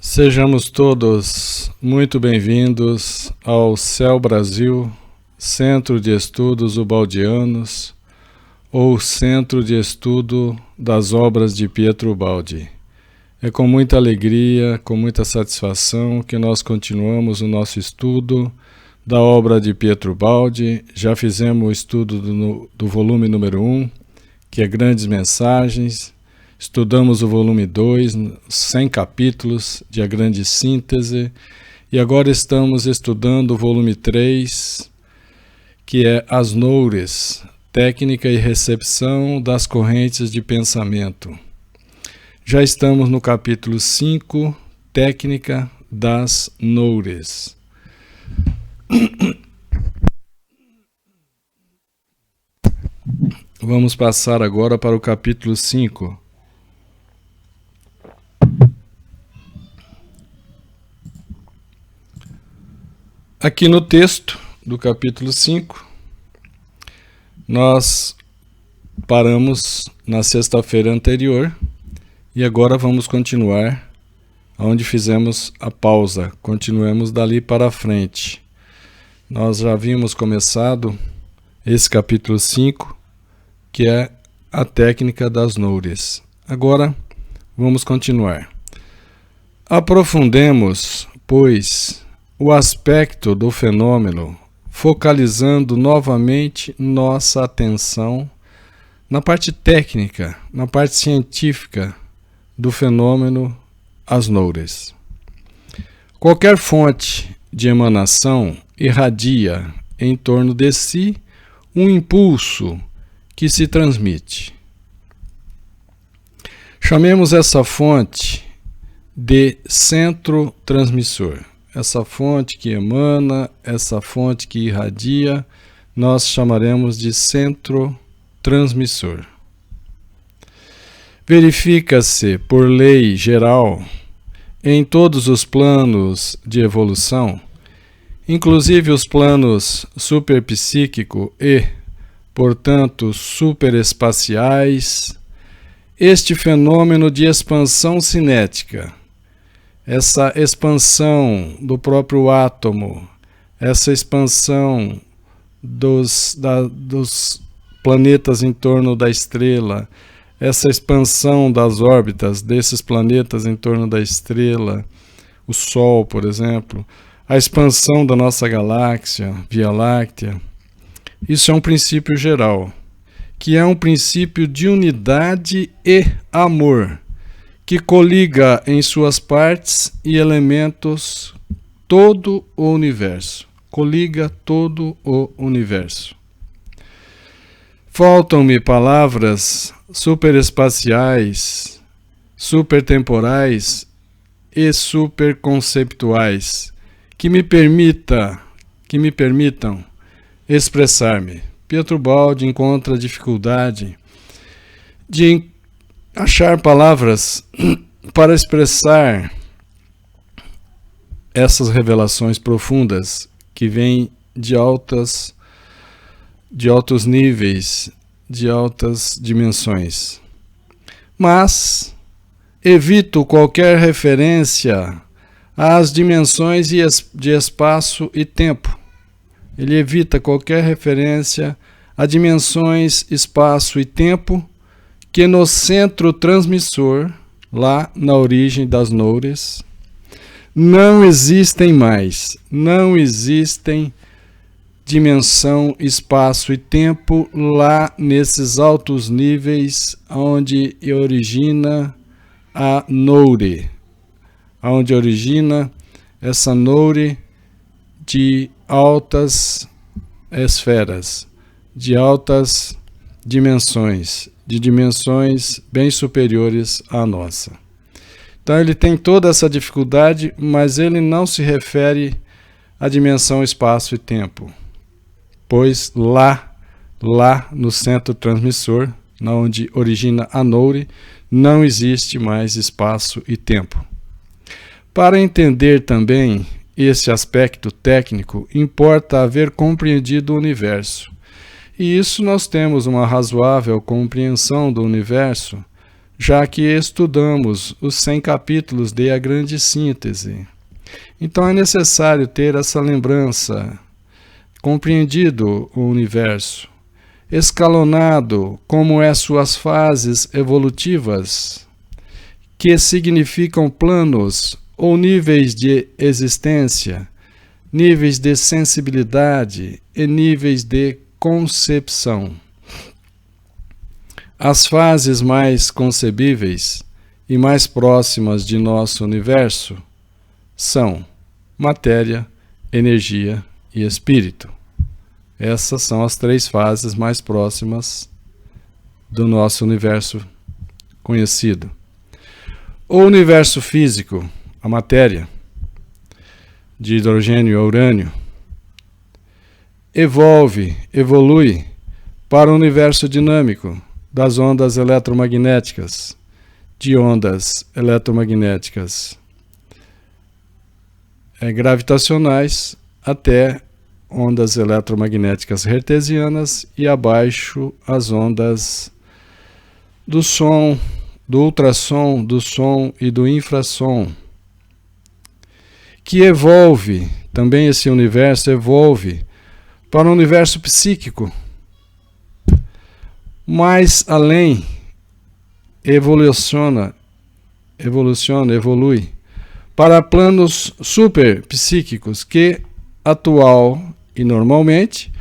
Sejamos todos muito bem-vindos ao CEL Brasil, Centro de Estudos Ubaldianos, ou Centro de Estudo das Obras de Pietro Ubaldi. É com muita alegria, com muita satisfação que nós continuamos o nosso estudo da obra de Pietro Ubaldi. Já fizemos o estudo do volume número 1, que é Grandes Mensagens. Estudamos o volume 2, 100 capítulos de A Grande Síntese, e agora estamos estudando o volume 3, que é As Noures, Técnica e Recepção das Correntes de Pensamento. Já estamos no capítulo 5, Técnica das Noures. Vamos passar agora para o capítulo 5. Aqui no texto do capítulo 5, nós paramos na sexta-feira anterior e agora vamos continuar onde fizemos a pausa. Continuemos dali para frente. Nós já havíamos começado esse capítulo 5, que é a técnica das noures. Agora vamos continuar. Aprofundemos, pois, o aspecto do fenômeno, focalizando novamente nossa atenção na parte técnica, na parte científica do fenômeno as noures. Qualquer fonte de emanação irradia em torno de si um impulso que se transmite. Chamemos essa fonte de centro transmissor. Essa fonte que emana, essa fonte que irradia, nós chamaremos de centro transmissor. Verifica-se, por lei geral, em todos os planos de evolução, inclusive os planos superpsíquico e, portanto, superespaciais, este fenômeno de expansão cinética, essa expansão do próprio átomo, essa expansão dos planetas em torno da estrela, essa expansão das órbitas desses planetas em torno da estrela, o Sol, por exemplo, a expansão da nossa galáxia, Via Láctea, isso é um princípio geral, que é um princípio de unidade e amor, que coliga em suas partes e elementos todo o universo. Coliga todo o universo. Faltam-me palavras superespaciais, supertemporais e superconceptuais que me permitam expressar-me. Pietro Ubaldi encontra dificuldade de achar palavras para expressar essas revelações profundas que vêm de altos níveis, de altas dimensões. Mas evito qualquer referência às dimensões de espaço e tempo. Ele evita qualquer referência a dimensões, espaço e tempo que no centro transmissor, lá na origem das noures, não existem mais, não existem dimensão, espaço e tempo lá nesses altos níveis onde origina a noure, onde origina essa noure de altas esferas, de altas dimensões, de dimensões bem superiores à nossa. Então ele tem toda essa dificuldade, mas ele não se refere à dimensão espaço e tempo, pois lá no centro transmissor, onde origina a noure, não existe mais espaço e tempo. Para entender também esse aspecto técnico, importa haver compreendido o universo. E isso nós temos uma razoável compreensão do universo, já que estudamos os 100 capítulos de A Grande Síntese. Então é necessário ter essa lembrança, compreendido o universo, escalonado como é suas fases evolutivas, que significam planos ou níveis de existência, níveis de sensibilidade e níveis de concepção. As fases mais concebíveis e mais próximas de nosso universo são matéria, energia e espírito. Essas são as 3 fases mais próximas do nosso universo conhecido. O universo físico, a matéria, de hidrogênio e urânio, evolui para o universo dinâmico das ondas eletromagnéticas, de ondas eletromagnéticas gravitacionais até ondas eletromagnéticas hertzianas e abaixo as ondas do som, do ultrassom, do som e do infrassom, que também esse universo evolve para o universo psíquico, mais além, evolui para planos superpsíquicos que, atual e normalmente,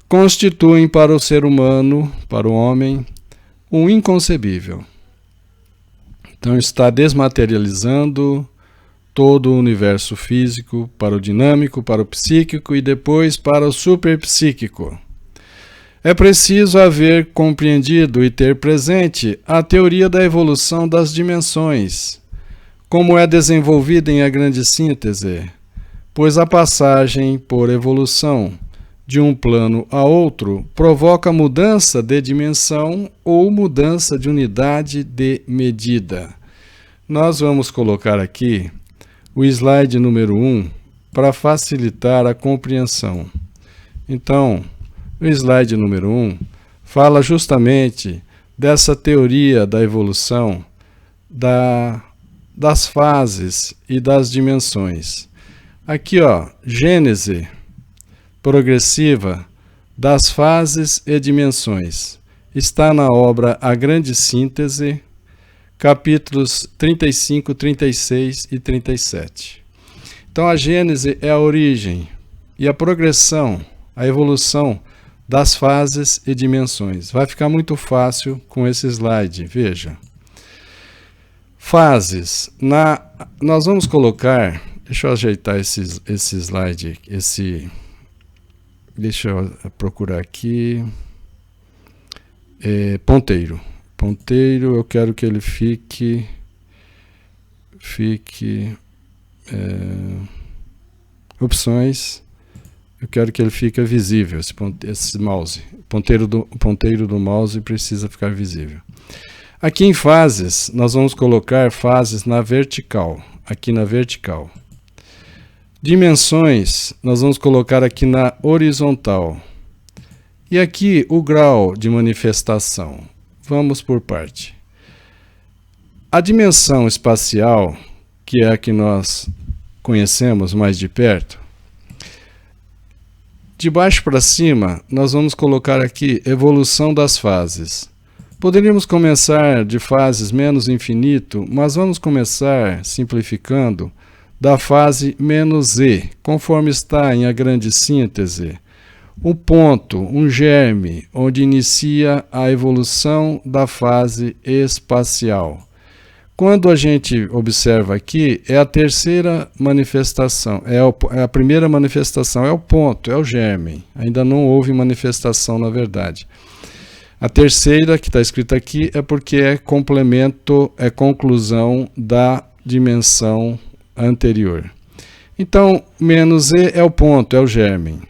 constituem para o ser humano, para o homem, um inconcebível. Então está desmaterializando todo o universo físico para o dinâmico, para o psíquico e depois para o superpsíquico. É preciso haver compreendido e ter presente a teoria da evolução das dimensões, como é desenvolvida em A Grande Síntese, pois a passagem por evolução de um plano a outro provoca mudança de dimensão ou mudança de unidade de medida. Nós vamos colocar aqui o slide número 1 para facilitar a compreensão. Então, o slide número 1 fala justamente dessa teoria da evolução das fases e das dimensões. Aqui, gênese progressiva das fases e dimensões. Está na obra A Grande Síntese, capítulos 35, 36 e 37. Então, a gênese é a origem e a progressão, a evolução das fases e dimensões. Vai ficar muito fácil com esse slide, veja. Fases. Nós vamos colocar, deixa eu ajeitar esse slide, deixa eu procurar aqui, ponteiro. Ponteiro, eu quero que ele fique opções, eu quero que ele fique visível, esse mouse. O ponteiro do mouse precisa ficar visível. Aqui em fases, nós vamos colocar fases na vertical, aqui na vertical. Dimensões, nós vamos colocar aqui na horizontal. E aqui o grau de manifestação. Vamos por parte. A dimensão espacial, que é a que nós conhecemos mais de perto, de baixo para cima, nós vamos colocar aqui evolução das fases. Poderíamos começar de fases menos infinito, mas vamos começar, simplificando, da fase menos E, conforme está em A Grande Síntese. Um ponto, um germe, onde inicia a evolução da fase espacial. Quando a gente observa aqui, é a terceira manifestação, é a primeira manifestação, é o ponto, é o germe. Ainda não houve manifestação, na verdade. A terceira, que está escrita aqui, é porque é complemento, é conclusão da dimensão anterior. Então, menos E é o ponto, é o germe.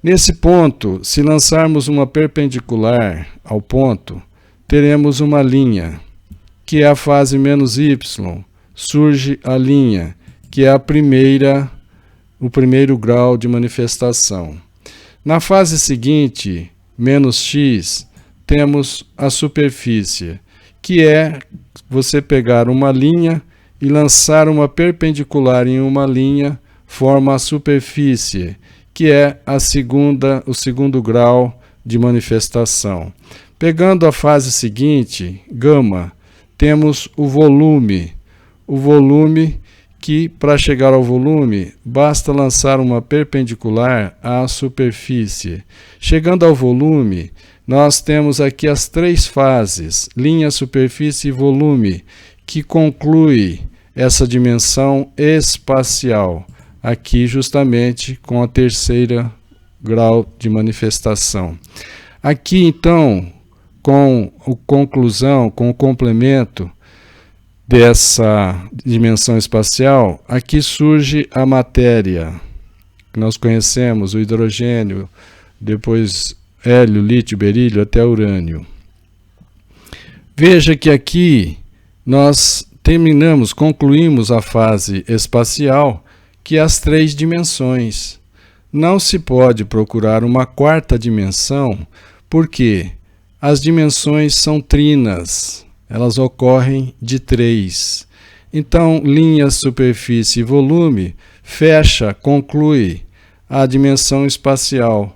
Nesse ponto, se lançarmos uma perpendicular ao ponto, teremos uma linha, que é a fase menos Y. Surge a linha, que é o primeiro grau de manifestação. Na fase seguinte, menos X, temos a superfície. que é você pegar uma linha e lançar uma perpendicular em uma linha, forma a superfície, que é o segundo grau de manifestação. Pegando a fase seguinte, gama, temos o volume. O volume que, para chegar ao volume, basta lançar uma perpendicular à superfície. Chegando ao volume, nós temos aqui as três fases, linha, superfície e volume, que conclui essa dimensão espacial, aqui justamente com a terceira grau de manifestação. Aqui, então, com a conclusão, com o complemento dessa dimensão espacial, aqui surge a matéria, que nós conhecemos, o hidrogênio, depois hélio, lítio, berílio, até urânio. Veja que aqui nós concluímos a fase espacial, que é as três dimensões. Não se pode procurar uma quarta dimensão, porque as dimensões são trinas, elas ocorrem de três. Então, linha, superfície e volume conclui a dimensão espacial.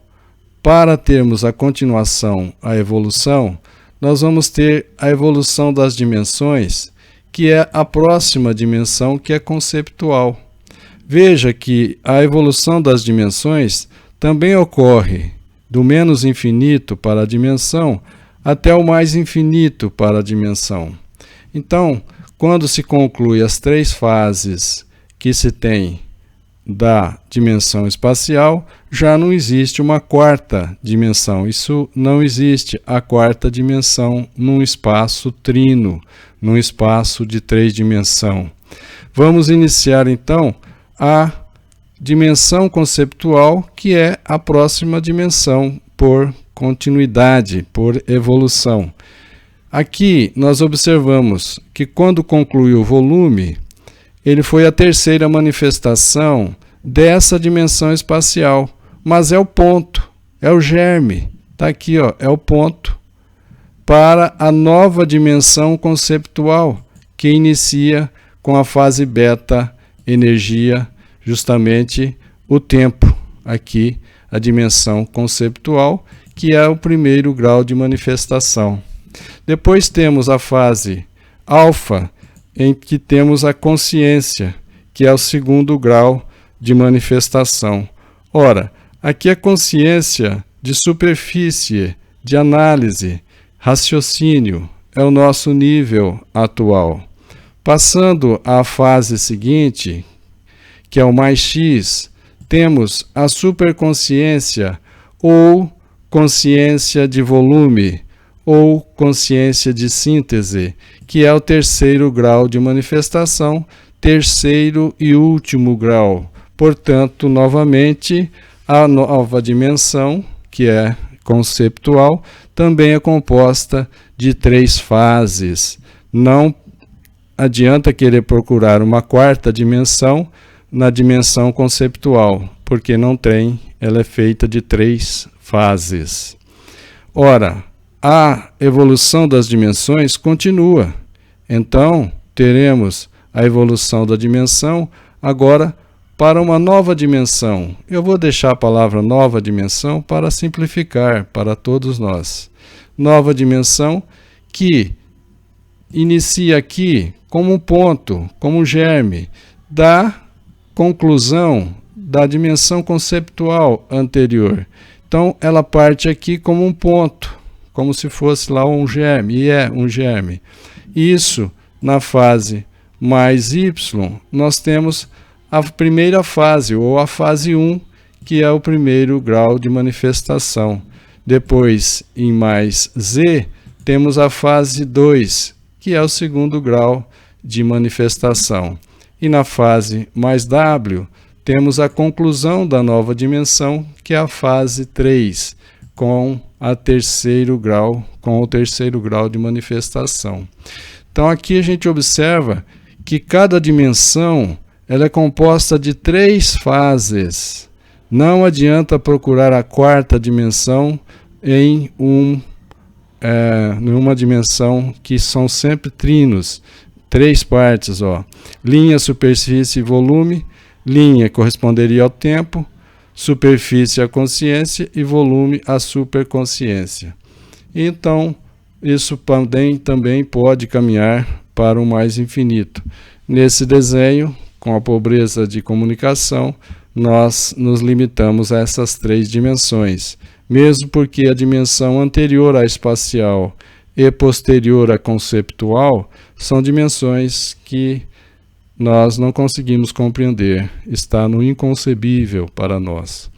Para termos a continuação, a evolução, nós vamos ter a evolução das dimensões, que é a próxima dimensão, que é conceptual. Veja que a evolução das dimensões também ocorre do menos infinito para a dimensão até o mais infinito para a dimensão. Então, quando se conclui as três fases que se tem da dimensão espacial, já não existe uma quarta dimensão. Isso não existe a quarta dimensão num espaço trino, num espaço de três dimensões. Vamos iniciar então a dimensão conceptual, que é a próxima dimensão por continuidade, por evolução. Aqui nós observamos que quando conclui o volume, ele foi a terceira manifestação dessa dimensão espacial, mas é o ponto, é o germe, está aqui, ó, é o ponto para a nova dimensão conceptual, que inicia com a fase beta, energia, justamente o tempo, aqui a dimensão conceptual, que é o primeiro grau de manifestação. Depois temos a fase alfa, em que temos a consciência, que é o segundo grau de manifestação. Ora, aqui a consciência de superfície, de análise, raciocínio, é o nosso nível atual. Passando à fase seguinte, que é o mais X, temos a superconsciência ou consciência de volume, ou consciência de síntese, que é o terceiro grau de manifestação, terceiro e último grau. Portanto, novamente, a nova dimensão, que é conceptual, também é composta de três fases. Não adianta querer procurar uma quarta dimensão na dimensão conceptual, porque não tem, ela é feita de três fases. Ora, a evolução das dimensões continua. Então, teremos a evolução da dimensão agora para uma nova dimensão. Eu vou deixar a palavra nova dimensão para simplificar para todos nós. Nova dimensão que inicia aqui como um ponto, como um germe da conclusão da dimensão conceptual anterior. Então, ela parte aqui como um ponto, como se fosse lá um germe, e é um germe. Isso, na fase mais Y, nós temos a primeira fase, ou a fase 1, que é o primeiro grau de manifestação. Depois, em mais Z, temos a fase 2, que é o segundo grau de manifestação. E na fase mais W, temos a conclusão da nova dimensão, que é a fase 3, com o terceiro grau de manifestação. Então aqui a gente observa que cada dimensão ela é composta de três fases. Não adianta procurar a quarta dimensão em numa dimensão que são sempre trinos, 3 partes, ó. Linha, superfície e volume. Linha corresponderia ao tempo, superfície à consciência e volume à superconsciência. Então, isso também pode caminhar para o mais infinito. Nesse desenho, com a pobreza de comunicação, nós nos limitamos a essas 3 dimensões, mesmo porque a dimensão anterior à espacial e posterior à conceptual são dimensões que nós não conseguimos compreender, está no inconcebível para nós.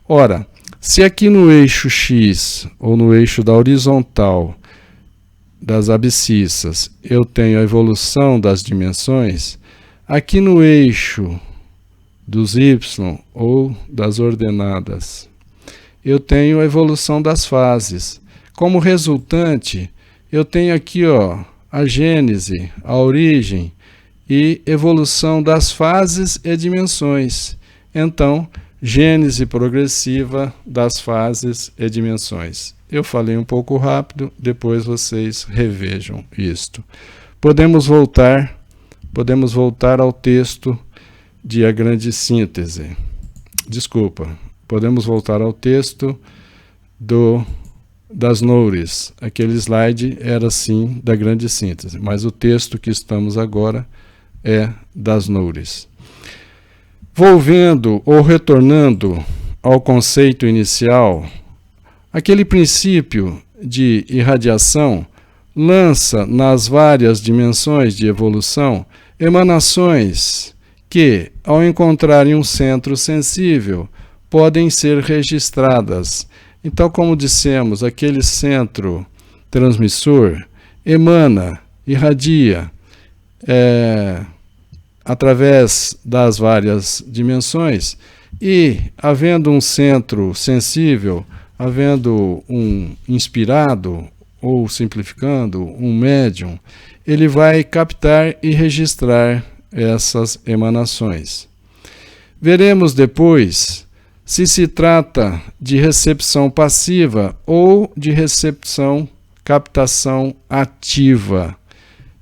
Ora, se aqui no eixo X, ou no eixo da horizontal das abscissas, eu tenho a evolução das dimensões, aqui no eixo dos Y, ou das ordenadas, eu tenho a evolução das fases. Como resultante, eu tenho aqui, ó, a gênese, a origem, e evolução das fases e dimensões. Então, gênese progressiva das fases e dimensões. Eu falei um pouco rápido, depois vocês revejam isto. Podemos voltar ao texto de A Grande Síntese. Desculpa, podemos voltar ao texto das Noures. Aquele slide era sim da Grande Síntese, mas o texto que estamos agora é das Noures. Volvendo ou retornando ao conceito inicial, aquele princípio de irradiação lança nas várias dimensões de evolução emanações que, ao encontrarem um centro sensível, podem ser registradas. Então, como dissemos, aquele centro transmissor emana, irradia, através das várias dimensões, e havendo um centro sensível, havendo um inspirado, ou simplificando, um médium, ele vai captar e registrar essas emanações. Veremos depois se se trata de recepção passiva ou de captação ativa.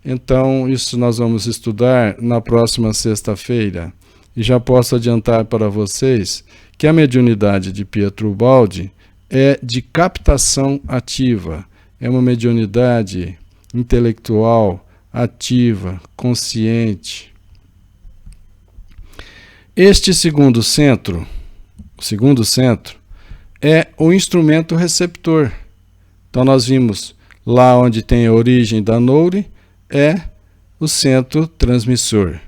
Então, isso nós vamos estudar na próxima sexta-feira. E já posso adiantar para vocês que a mediunidade de Pietro Ubaldi é de captação ativa. É uma mediunidade intelectual, ativa, consciente. Este segundo centro é o instrumento receptor. Então, nós vimos lá onde tem a origem da Noure, é o centro transmissor.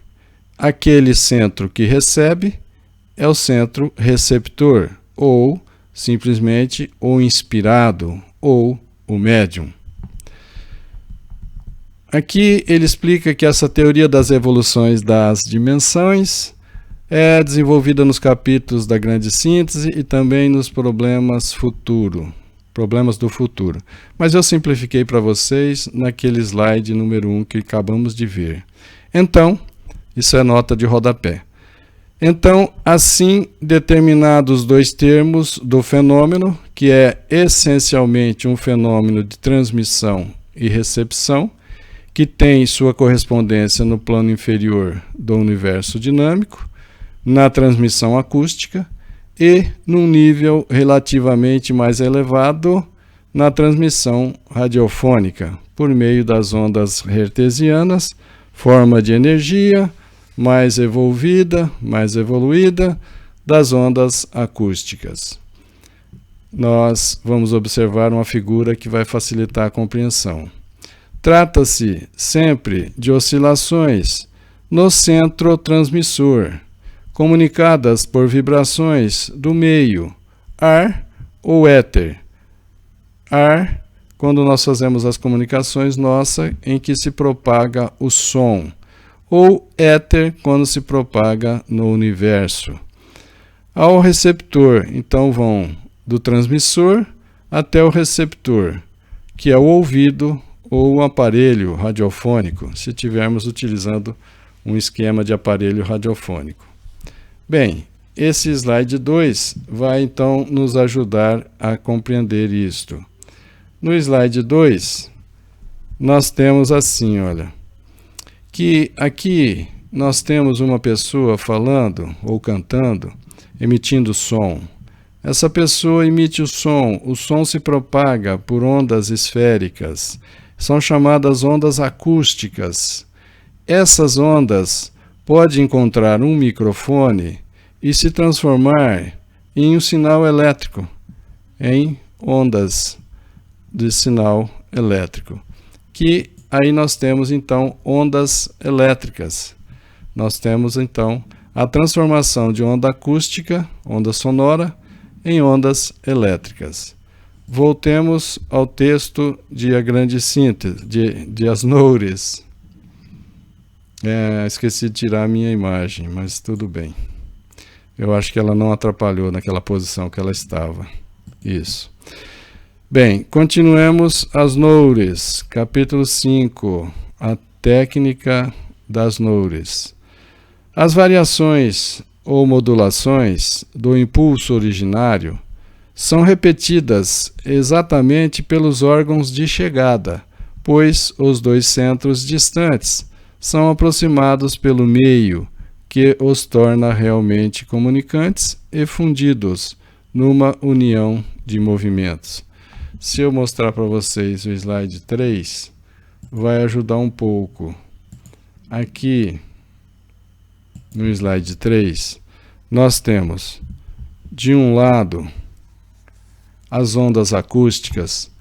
Aquele centro que recebe é o centro receptor, ou simplesmente o inspirado, ou o médium. Aqui ele explica que essa teoria das evoluções das dimensões é desenvolvida nos capítulos da Grande Síntese e também nos problemas do futuro. Mas eu simplifiquei para vocês naquele slide número 1 que acabamos de ver. Então, isso é nota de rodapé. Então, assim determinados 2 termos do fenômeno, que é essencialmente um fenômeno de transmissão e recepção, que tem sua correspondência no plano inferior do universo dinâmico, na transmissão acústica, e num nível relativamente mais elevado na transmissão radiofônica, por meio das ondas hertzianas, forma de energia mais evoluída das ondas acústicas. Nós vamos observar uma figura que vai facilitar a compreensão. Trata-se sempre de oscilações no centro transmissor, comunicadas por vibrações do meio, ar ou éter. Ar, quando nós fazemos as comunicações em que se propaga o som, ou éter, quando se propaga no universo. Ao receptor, então vão do transmissor até o receptor, que é o ouvido ou o aparelho radiofônico, se estivermos utilizando um esquema de aparelho radiofônico. Bem, esse slide 2 vai então nos ajudar a compreender isto. No slide 2, nós temos assim, olha, que aqui nós temos uma pessoa falando ou cantando, emitindo som. Essa pessoa emite o som se propaga por ondas esféricas, são chamadas ondas acústicas. Essas ondas podem encontrar um microfone e se transformar em um sinal elétrico, em ondas de sinal elétrico, que aí nós temos então ondas elétricas. Nós temos então a transformação de onda acústica, onda sonora, em ondas elétricas. Voltemos ao texto de A Grande Síntese, de Asnoures. Esqueci de tirar a minha imagem, mas tudo bem. Eu acho que ela não atrapalhou naquela posição que ela estava. Isso. Bem, continuemos Asnoures, capítulo 5, a técnica das Asnoures. As variações ou modulações do impulso originário são repetidas exatamente pelos órgãos de chegada, pois os dois centros distantes são aproximados pelo meio que os torna realmente comunicantes e fundidos numa união de movimentos. Se eu mostrar para vocês o slide 3, vai ajudar um pouco. Aqui, no slide 3, nós temos, de um lado, as ondas acústicas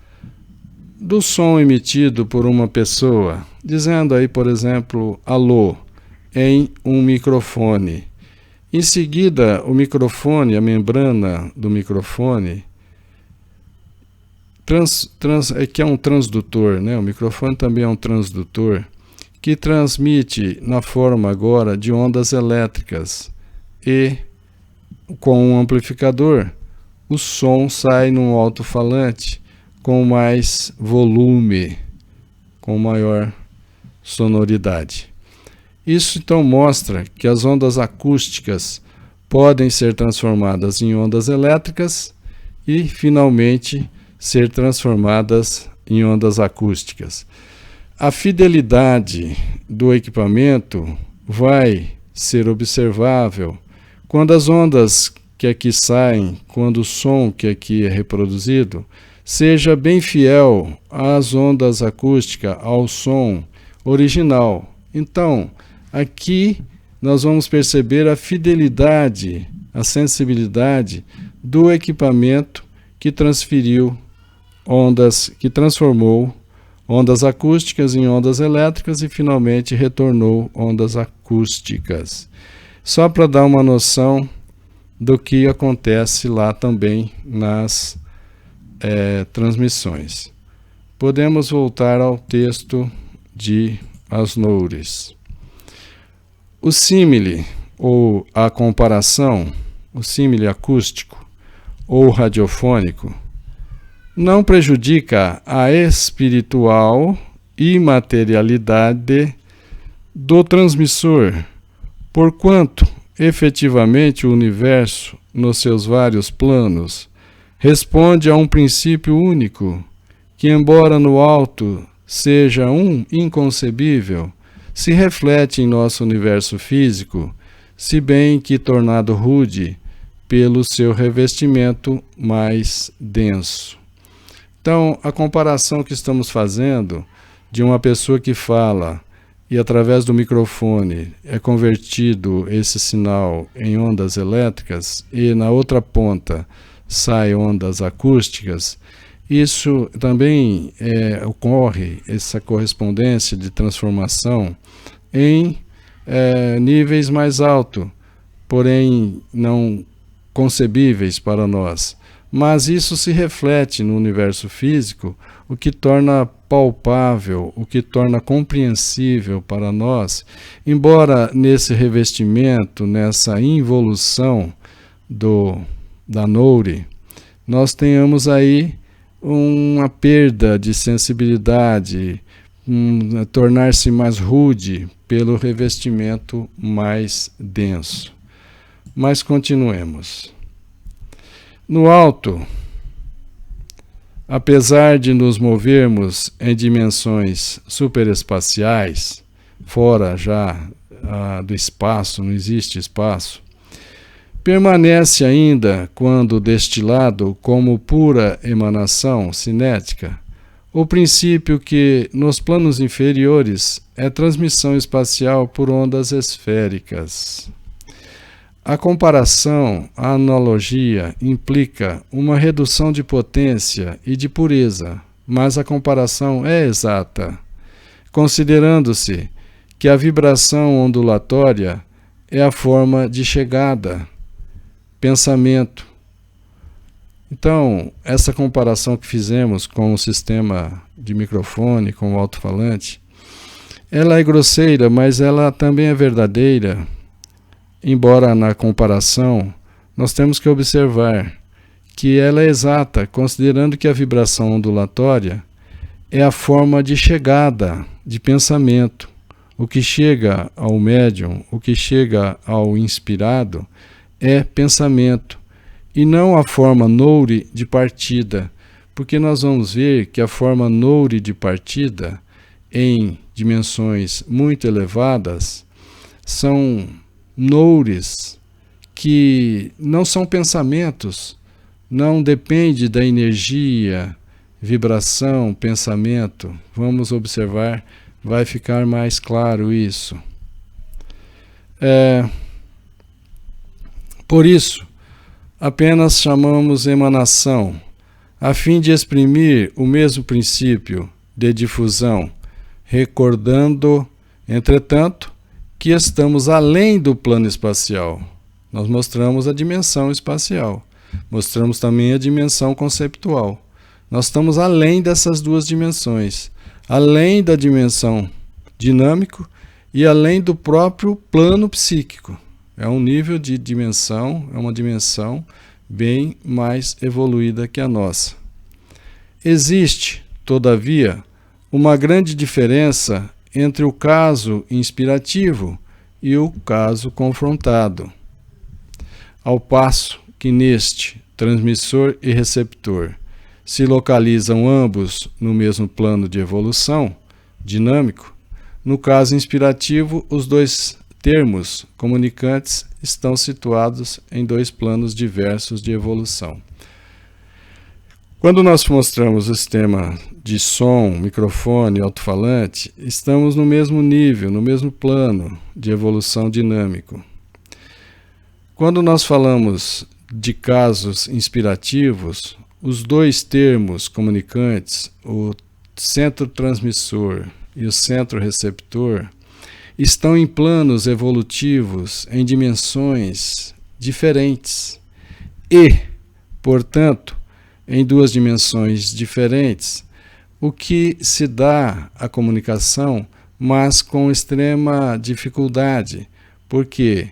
do som emitido por uma pessoa, dizendo aí, por exemplo, alô, em um microfone. Em seguida, o microfone, a membrana do microfone, que é um transdutor, né? O microfone também é um transdutor, que transmite na forma agora de ondas elétricas e com um amplificador, o som sai num alto-falante com mais volume, com maior sonoridade. Isso então mostra que as ondas acústicas podem ser transformadas em ondas elétricas e, finalmente, ser transformadas em ondas acústicas. A fidelidade do equipamento vai ser observável quando as ondas que aqui saem, quando o som que aqui é reproduzido, seja bem fiel às ondas acústicas, ao som original. Então, aqui nós vamos perceber a fidelidade, a sensibilidade do equipamento que transferiu ondas, que transformou ondas acústicas em ondas elétricas e finalmente retornou ondas acústicas. Só para dar uma noção do que acontece lá também nas transmissões. Podemos voltar ao texto de Asnoures. O símile, ou a comparação, o símile acústico ou radiofônico, não prejudica a espiritual imaterialidade do transmissor, porquanto, efetivamente, o universo, nos seus vários planos, responde a um princípio único, que, embora no alto seja um inconcebível, se reflete em nosso universo físico, se bem que tornado rude pelo seu revestimento mais denso. Então, a comparação que estamos fazendo de uma pessoa que fala e através do microfone é convertido esse sinal em ondas elétricas e na outra ponta sai ondas acústicas, isso também ocorre, essa correspondência de transformação em níveis mais altos, porém não concebíveis para nós. Mas isso se reflete no universo físico, o que torna palpável, o que torna compreensível para nós, embora nesse revestimento, nessa involução da Noure, nós tenhamos aí uma perda de sensibilidade, tornar-se mais rude pelo revestimento mais denso. Mas continuemos. No alto, Apesar de nos movermos em dimensões superespaciais, fora já do espaço, não existe espaço, permanece ainda, quando destilado como pura emanação cinética, o princípio que, nos planos inferiores, é transmissão espacial por ondas esféricas. A comparação, a analogia, implica uma redução de potência e de pureza, mas a comparação é exata, considerando-se que a vibração ondulatória é a forma de chegada, pensamento. Então, essa comparação que fizemos com o sistema de microfone, com o alto-falante, ela é grosseira, mas ela também é verdadeira. Embora na comparação, nós temos que observar que ela é exata, considerando que a vibração ondulatória é a forma de chegada, de pensamento. O que chega ao médium, o que chega ao inspirado, é pensamento, e não a forma noure de partida, porque nós vamos ver que a forma noure de partida, em dimensões muito elevadas, são noures que não são pensamentos, não depende da energia, vibração, pensamento. Vamos observar, vai ficar mais claro isso. Por isso, apenas chamamos emanação, a fim de exprimir o mesmo princípio de difusão, recordando, entretanto, que estamos além do plano espacial. Nós mostramos a dimensão espacial, mostramos também a dimensão conceptual. Nós estamos além dessas duas dimensões, além da dimensão dinâmico e além do próprio plano psíquico. É um nível de dimensão, é uma dimensão bem mais evoluída que a nossa. Existe, todavia, uma grande diferença entre o caso inspirativo e o caso confrontado. Ao passo que neste, transmissor e receptor se localizam ambos no mesmo plano de evolução dinâmico, no caso inspirativo, os dois termos comunicantes estão situados em dois planos diversos de evolução. Quando nós mostramos o sistema de som, microfone, alto-falante, estamos no mesmo nível, no mesmo plano de evolução dinâmico. Quando nós falamos de casos inspirativos, os dois termos comunicantes, o centro transmissor e o centro receptor, estão em planos evolutivos, em dimensões diferentes e, portanto, em duas dimensões diferentes, o que se dá à comunicação, mas com extrema dificuldade, porque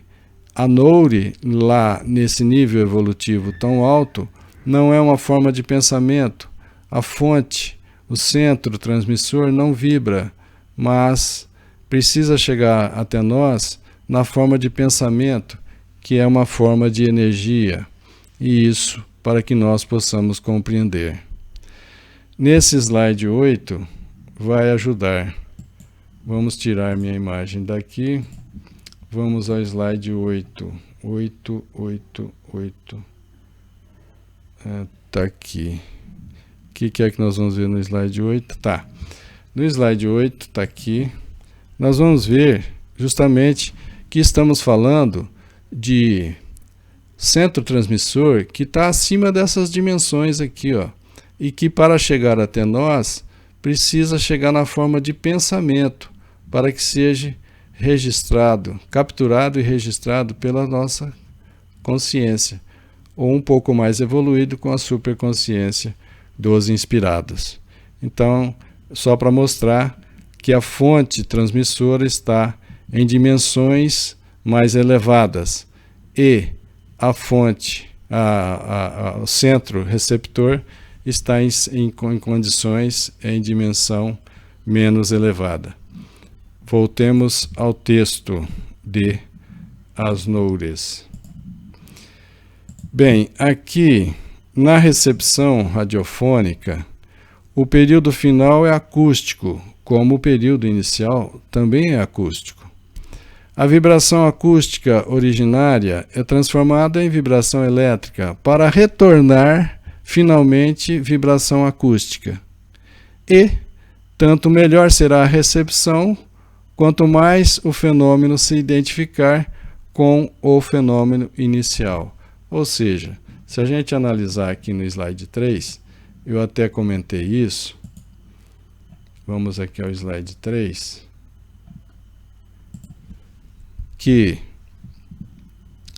a noure, lá nesse nível evolutivo tão alto, não é uma forma de pensamento. A fonte, o centro transmissor não vibra, mas precisa chegar até nós na forma de pensamento, que é uma forma de energia, e isso para que nós possamos compreender. Nesse slide 8 vai ajudar. Vamos tirar minha imagem daqui. Vamos ao slide 8. 8. Tá aqui. O que é que nós vamos ver no slide 8? Tá. No slide 8, tá aqui. Nós vamos ver justamente que estamos falando de centro transmissor que está acima dessas dimensões aqui, ó, e que para chegar até nós precisa chegar na forma de pensamento para que seja registrado, capturado e registrado pela nossa consciência, ou um pouco mais evoluído com a superconsciência dos inspirados. Então, só para mostrar que a fonte transmissora está em dimensões mais elevadas e a fonte, o centro receptor está em condições em dimensão menos elevada. Voltemos ao texto de As Noures. Bem, aqui Na recepção radiofônica, o período final é acústico, como o período inicial também é acústico. A vibração acústica originária é transformada em vibração elétrica para retornar finalmente vibração acústica. E tanto melhor será a recepção, quanto mais o fenômeno se identificar com o fenômeno inicial. Ou seja, se a gente analisar aqui no slide 3, eu até comentei isso. Vamos aqui ao slide 3. Que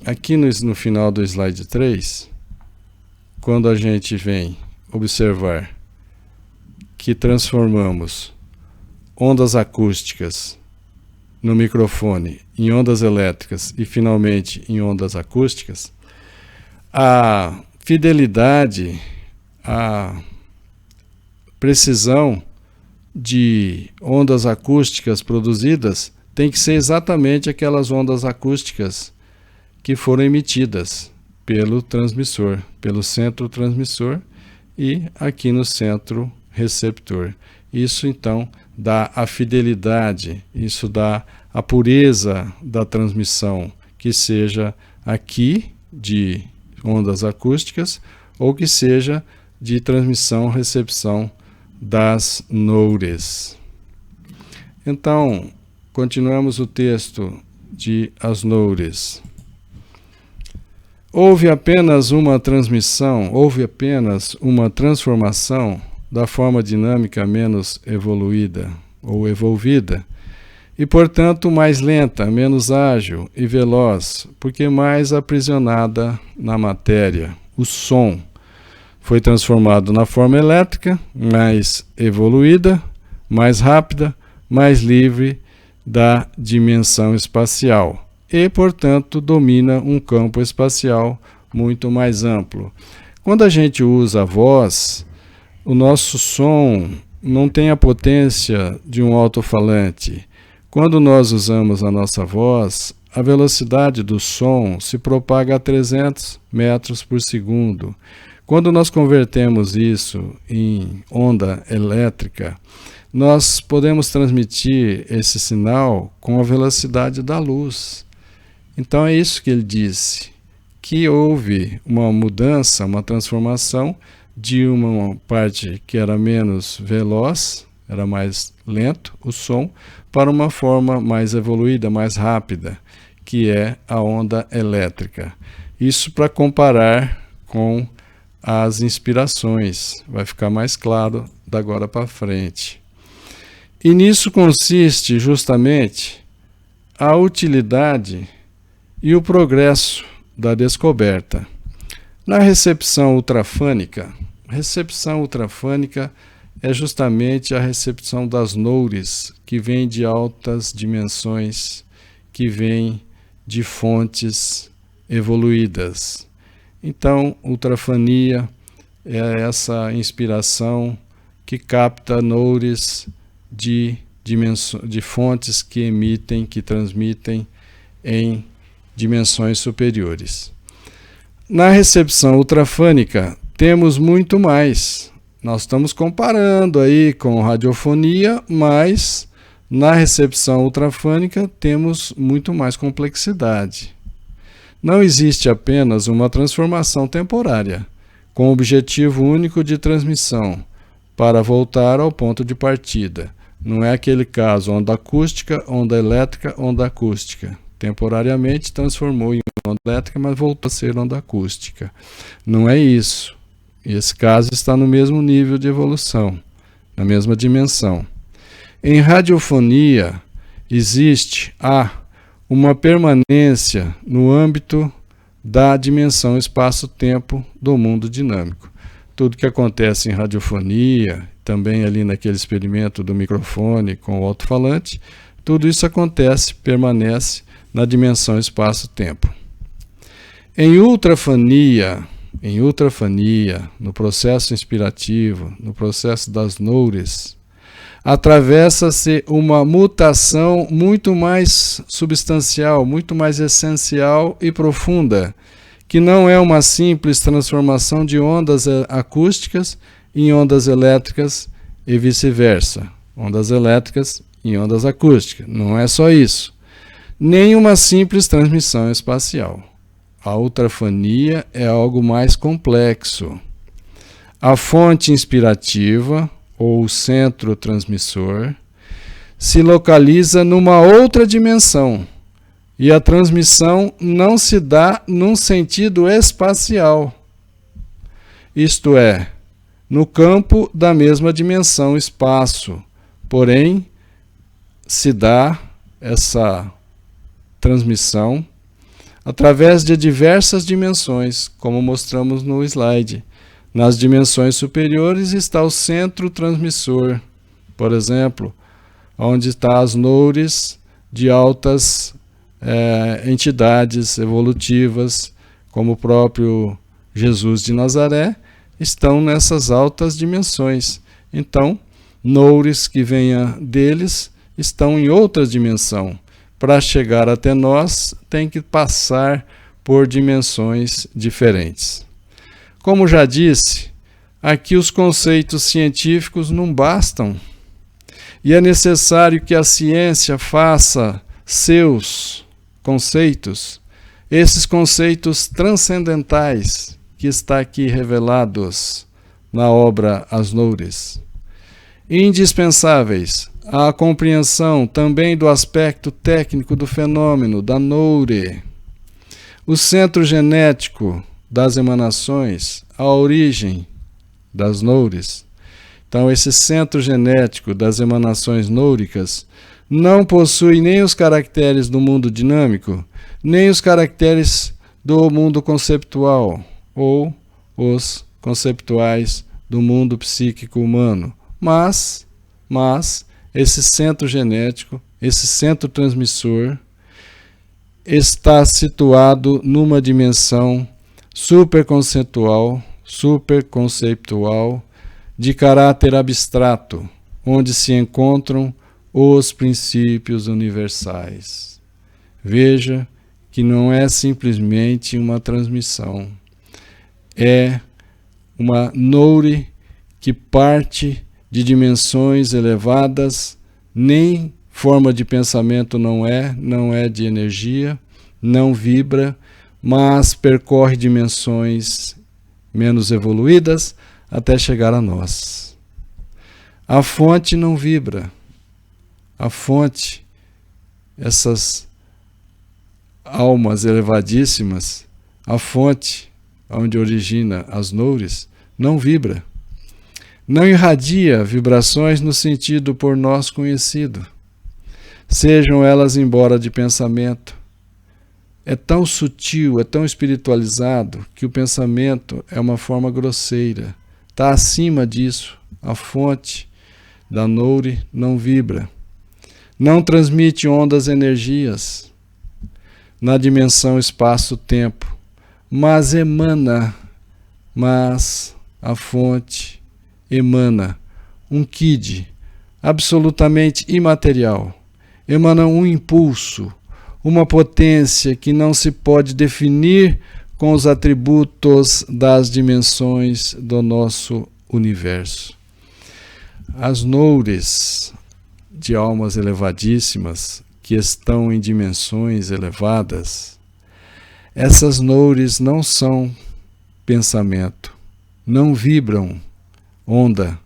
aqui no final do slide 3, quando a gente vem observar que transformamos ondas acústicas no microfone em ondas elétricas e finalmente em ondas acústicas, a fidelidade, a precisão de ondas acústicas produzidas tem que ser exatamente aquelas ondas acústicas que foram emitidas pelo transmissor, pelo centro transmissor e aqui no centro receptor. Isso então dá a fidelidade, isso dá a pureza da transmissão, que seja aqui de ondas acústicas ou que seja de transmissão-recepção das noures. Então, continuamos o texto de As Noures. Houve apenas uma transformação da forma dinâmica menos evoluída ou evolvida, e portanto mais lenta, menos ágil e veloz, porque mais aprisionada na matéria. O som foi transformado na forma elétrica, mais evoluída, mais rápida, mais livre da dimensão espacial e, portanto, domina um campo espacial muito mais amplo. Quando a gente usa a voz, o nosso som não tem a potência de um alto-falante. Quando nós usamos a nossa voz, a velocidade do som se propaga a 300 metros por segundo. Quando nós convertemos isso em onda elétrica, nós podemos transmitir esse sinal com a velocidade da luz. Então é isso que ele disse, que houve uma mudança, uma transformação de uma parte que era menos veloz, era mais lento o som, para uma forma mais evoluída, mais rápida, que é a onda elétrica. Isso para comparar com as inspirações, vai ficar mais claro da agora para frente. E nisso consiste justamente a utilidade e o progresso da descoberta. Na recepção ultrafônica é justamente a recepção das noures, que vem de altas dimensões, que vem de fontes evoluídas. Então, ultrafania é essa inspiração que capta noures de fontes que emitem, que transmitem em dimensões superiores. Na recepção ultrafônica, temos muito mais. Nós estamos comparando aí com radiofonia, mas na recepção ultrafônica temos muito mais complexidade. Não existe apenas uma transformação temporária, com o objetivo único de transmissão, para voltar ao ponto de partida. Não é aquele caso onda acústica, onda elétrica, onda acústica. Temporariamente transformou em onda elétrica, mas voltou a ser onda acústica. Não é isso. Esse caso está no mesmo nível de evolução, na mesma dimensão. Em radiofonia, existe uma permanência no âmbito da dimensão espaço-tempo do mundo dinâmico. Tudo que acontece em radiofonia, também ali naquele experimento do microfone com o alto-falante, tudo isso acontece, permanece na dimensão espaço-tempo. Em ultrafania, no processo inspirativo, no processo das noures, atravessa-se uma mutação muito mais substancial, muito mais essencial e profunda, que não é uma simples transformação de ondas acústicas em ondas elétricas e vice-versa. Ondas elétricas em ondas acústicas. Não é só isso. Nem uma simples transmissão espacial. A ultrafania é algo mais complexo. A fonte inspirativa, ou centro transmissor, se localiza numa outra dimensão, e a transmissão não se dá num sentido espacial, isto é, no campo da mesma dimensão espaço, porém se dá essa transmissão através de diversas dimensões, como mostramos no slide. Nas dimensões superiores está o centro transmissor, por exemplo, onde estão as noures de altas entidades evolutivas, como o próprio Jesus de Nazaré, estão nessas altas dimensões. Então, noures que venham deles estão em outra dimensão. Para chegar até nós, tem que passar por dimensões diferentes. Como já disse, aqui os conceitos científicos não bastam. E é necessário que a ciência faça seus conceitos, esses conceitos transcendentais que está aqui revelados na obra As Noures. Indispensáveis à compreensão também do aspecto técnico do fenômeno da noure, o centro genético das emanações, a origem das noures. Então, esse centro genético das emanações nouricas não possui nem os caracteres do mundo dinâmico, nem os caracteres do mundo conceptual, ou os conceptuais do mundo psíquico humano. Mas esse centro genético, esse centro transmissor, está situado numa dimensão superconceitual, de caráter abstrato, onde se encontram os princípios universais. Veja que não é simplesmente uma transmissão, é uma noure que parte de dimensões elevadas, nem forma de pensamento não é de energia, não vibra, mas percorre dimensões menos evoluídas até chegar a nós. A fonte não vibra. A fonte, essas almas elevadíssimas, a fonte onde origina as noures, não vibra. Não irradia vibrações no sentido por nós conhecido. Sejam elas embora de pensamento. É tão sutil, é tão espiritualizado, que o pensamento é uma forma grosseira. Está acima disso. A fonte da noure não vibra. Não transmite ondas energias na dimensão espaço-tempo, mas emana, a fonte emana um qid absolutamente imaterial, emana um impulso, uma potência que não se pode definir com os atributos das dimensões do nosso universo. As noures de almas elevadíssimas que estão em dimensões elevadas, essas noures não são pensamento, não vibram onda,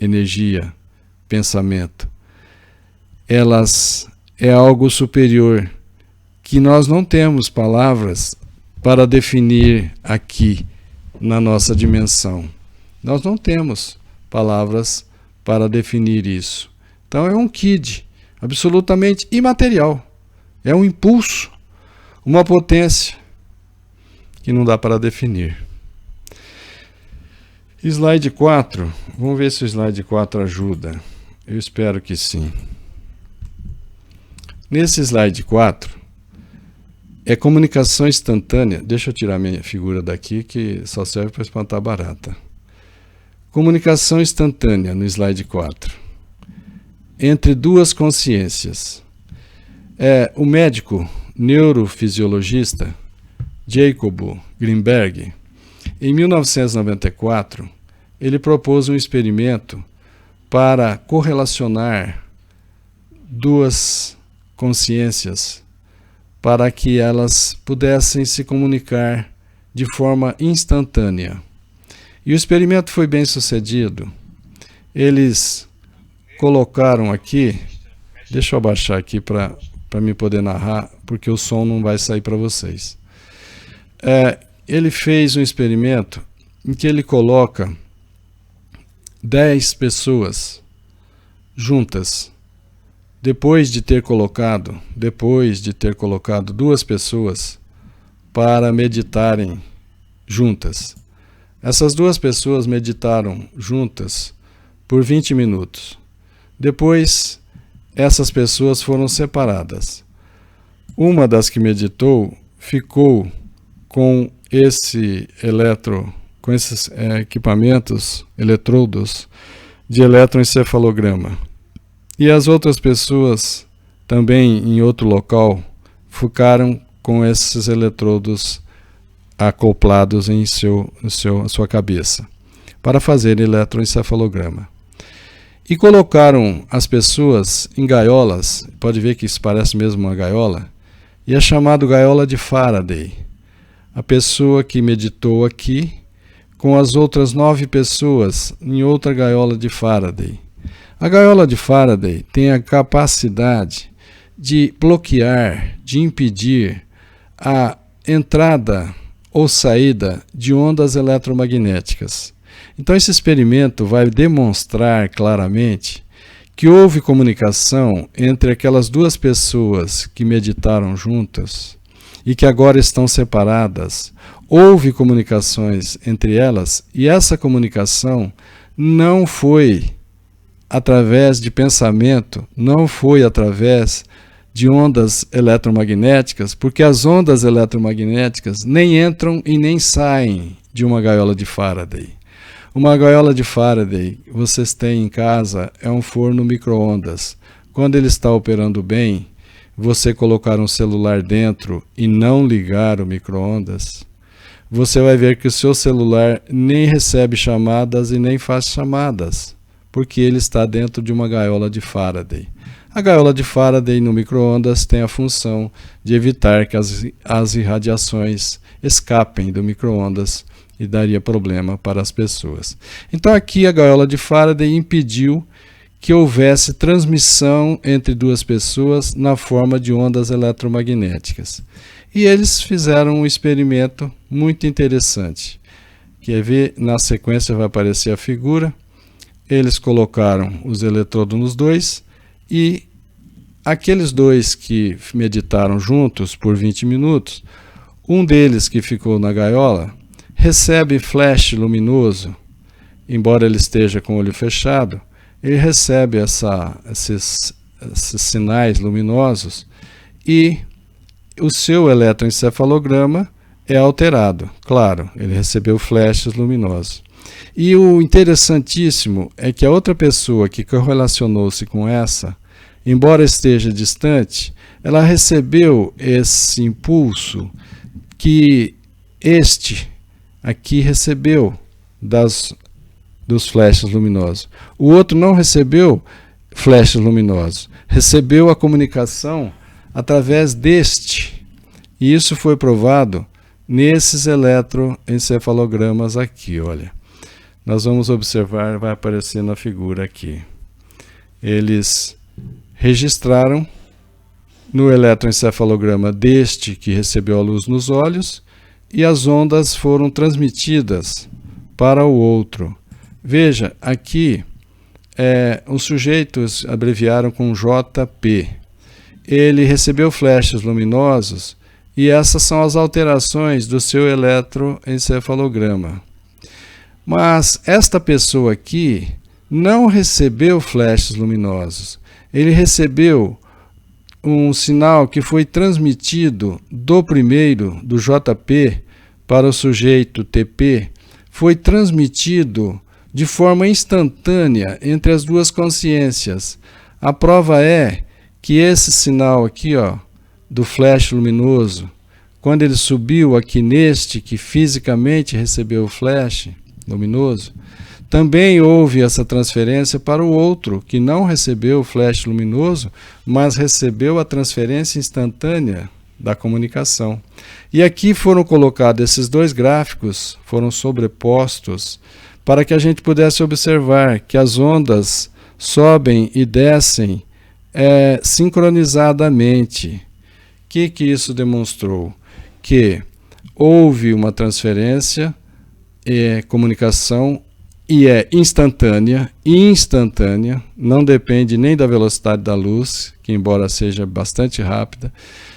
energia, pensamento. Elas é algo superior, que nós não temos palavras para definir aqui na nossa dimensão. Nós não temos palavras para definir isso. Então é um qid absolutamente imaterial. É um impulso, uma potência que não dá para definir. Slide 4. Vamos ver se o slide 4 ajuda. Eu espero que sim. Nesse slide 4, é comunicação instantânea. Deixa eu tirar minha figura daqui, que só serve para espantar barata. Comunicação instantânea, no slide 4. Entre duas consciências. O médico neurofisiologista Jacob Greenberg, em 1994, ele propôs um experimento para correlacionar duas consciências para que elas pudessem se comunicar de forma instantânea. E o experimento foi bem sucedido. Eles colocaram aqui, deixa eu abaixar aqui para me poder narrar, porque o som não vai sair para vocês. Ele fez um experimento em que ele coloca 10 pessoas juntas, depois de ter colocado 2 pessoas para meditarem juntas. Essas 2 pessoas meditaram juntas por 20 minutos. Depois, essas pessoas foram separadas. Uma das que meditou ficou com esses equipamentos, eletrodos de eletroencefalograma. E as outras pessoas, também em outro local, ficaram com esses eletrodos acoplados em sua cabeça, para fazer eletroencefalograma. E colocaram as pessoas em gaiolas, pode ver que isso parece mesmo uma gaiola, e é chamado gaiola de Faraday. A pessoa que meditou aqui, com as outras 9 pessoas em outra gaiola de Faraday. A gaiola de Faraday tem a capacidade de bloquear, de impedir a entrada ou saída de ondas eletromagnéticas. Então esse experimento vai demonstrar claramente que houve comunicação entre aquelas 2 pessoas que meditaram juntas e que agora estão separadas. Houve comunicações entre elas e essa comunicação não foi através de pensamento, não foi através de ondas eletromagnéticas, porque as ondas eletromagnéticas nem entram e nem saem de uma gaiola de Faraday. Uma gaiola de Faraday, vocês têm em casa, é um forno micro-ondas. Quando ele está operando bem, você colocar um celular dentro e não ligar o micro-ondas, você vai ver que o seu celular nem recebe chamadas e nem faz chamadas, porque ele está dentro de uma gaiola de Faraday. A gaiola de Faraday no micro-ondas tem a função de evitar que as irradiações escapem do micro-ondas e daria problema para as pessoas. Então aqui a gaiola de Faraday impediu que houvesse transmissão entre 2 pessoas na forma de ondas eletromagnéticas. E eles fizeram um experimento muito interessante. Quer ver? Na sequência vai aparecer a figura. Eles colocaram os eletrodos nos 2 e aqueles 2 que meditaram juntos por 20 minutos, um deles que ficou na gaiola recebe flash luminoso, embora ele esteja com o olho fechado, ele recebe esses sinais luminosos e o seu eletroencefalograma é alterado. Claro, ele recebeu flashes luminosos. E o interessantíssimo é que a outra pessoa que correlacionou-se com essa, embora esteja distante, ela recebeu esse impulso que este aqui recebeu dos flashes luminosos. O outro não recebeu flashes luminosos, recebeu a comunicação através deste. E isso foi provado nesses eletroencefalogramas aqui, olha. Nós vamos observar, vai aparecer na figura aqui. Eles registraram no eletroencefalograma deste que recebeu a luz nos olhos e as ondas foram transmitidas para o outro. Veja, aqui os sujeitos abreviaram com JP. Ele recebeu flashes luminosos e essas são as alterações do seu eletroencefalograma. Mas esta pessoa aqui não recebeu flashes luminosos. Ele recebeu um sinal que foi transmitido do primeiro, do JP, para o sujeito TP, foi transmitido de forma instantânea entre as 2 consciências. A prova é que esse sinal aqui, ó, do flash luminoso, quando ele subiu aqui neste, que fisicamente recebeu o flash luminoso, também houve essa transferência para o outro, que não recebeu o flash luminoso, mas recebeu a transferência instantânea da comunicação. E aqui foram colocados esses dois gráficos, foram sobrepostos, para que a gente pudesse observar que as ondas sobem e descem sincronizadamente. O que isso demonstrou? Que houve uma transferência, comunicação, e é instantânea, não depende nem da velocidade da luz, que embora seja bastante rápida,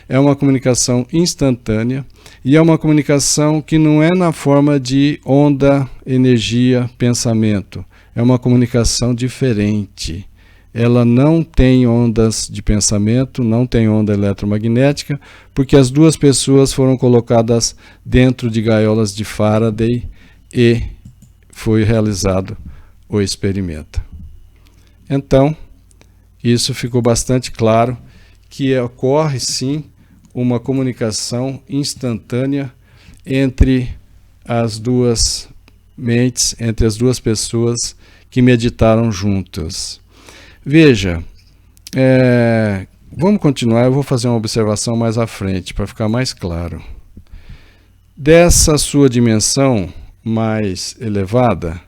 é uma comunicação instantânea e é uma comunicação que não é na forma de onda, energia, pensamento, é uma comunicação diferente. Ela não tem ondas de pensamento, não tem onda eletromagnética, porque as duas pessoas foram colocadas dentro de gaiolas de Faraday e foi realizado o experimento. Então, isso ficou bastante claro que ocorre sim uma comunicação instantânea entre as duas mentes, entre as duas pessoas que meditaram juntas. Veja, vamos continuar, eu vou fazer uma observação mais à frente para ficar mais claro. Dessa sua dimensão mais elevada,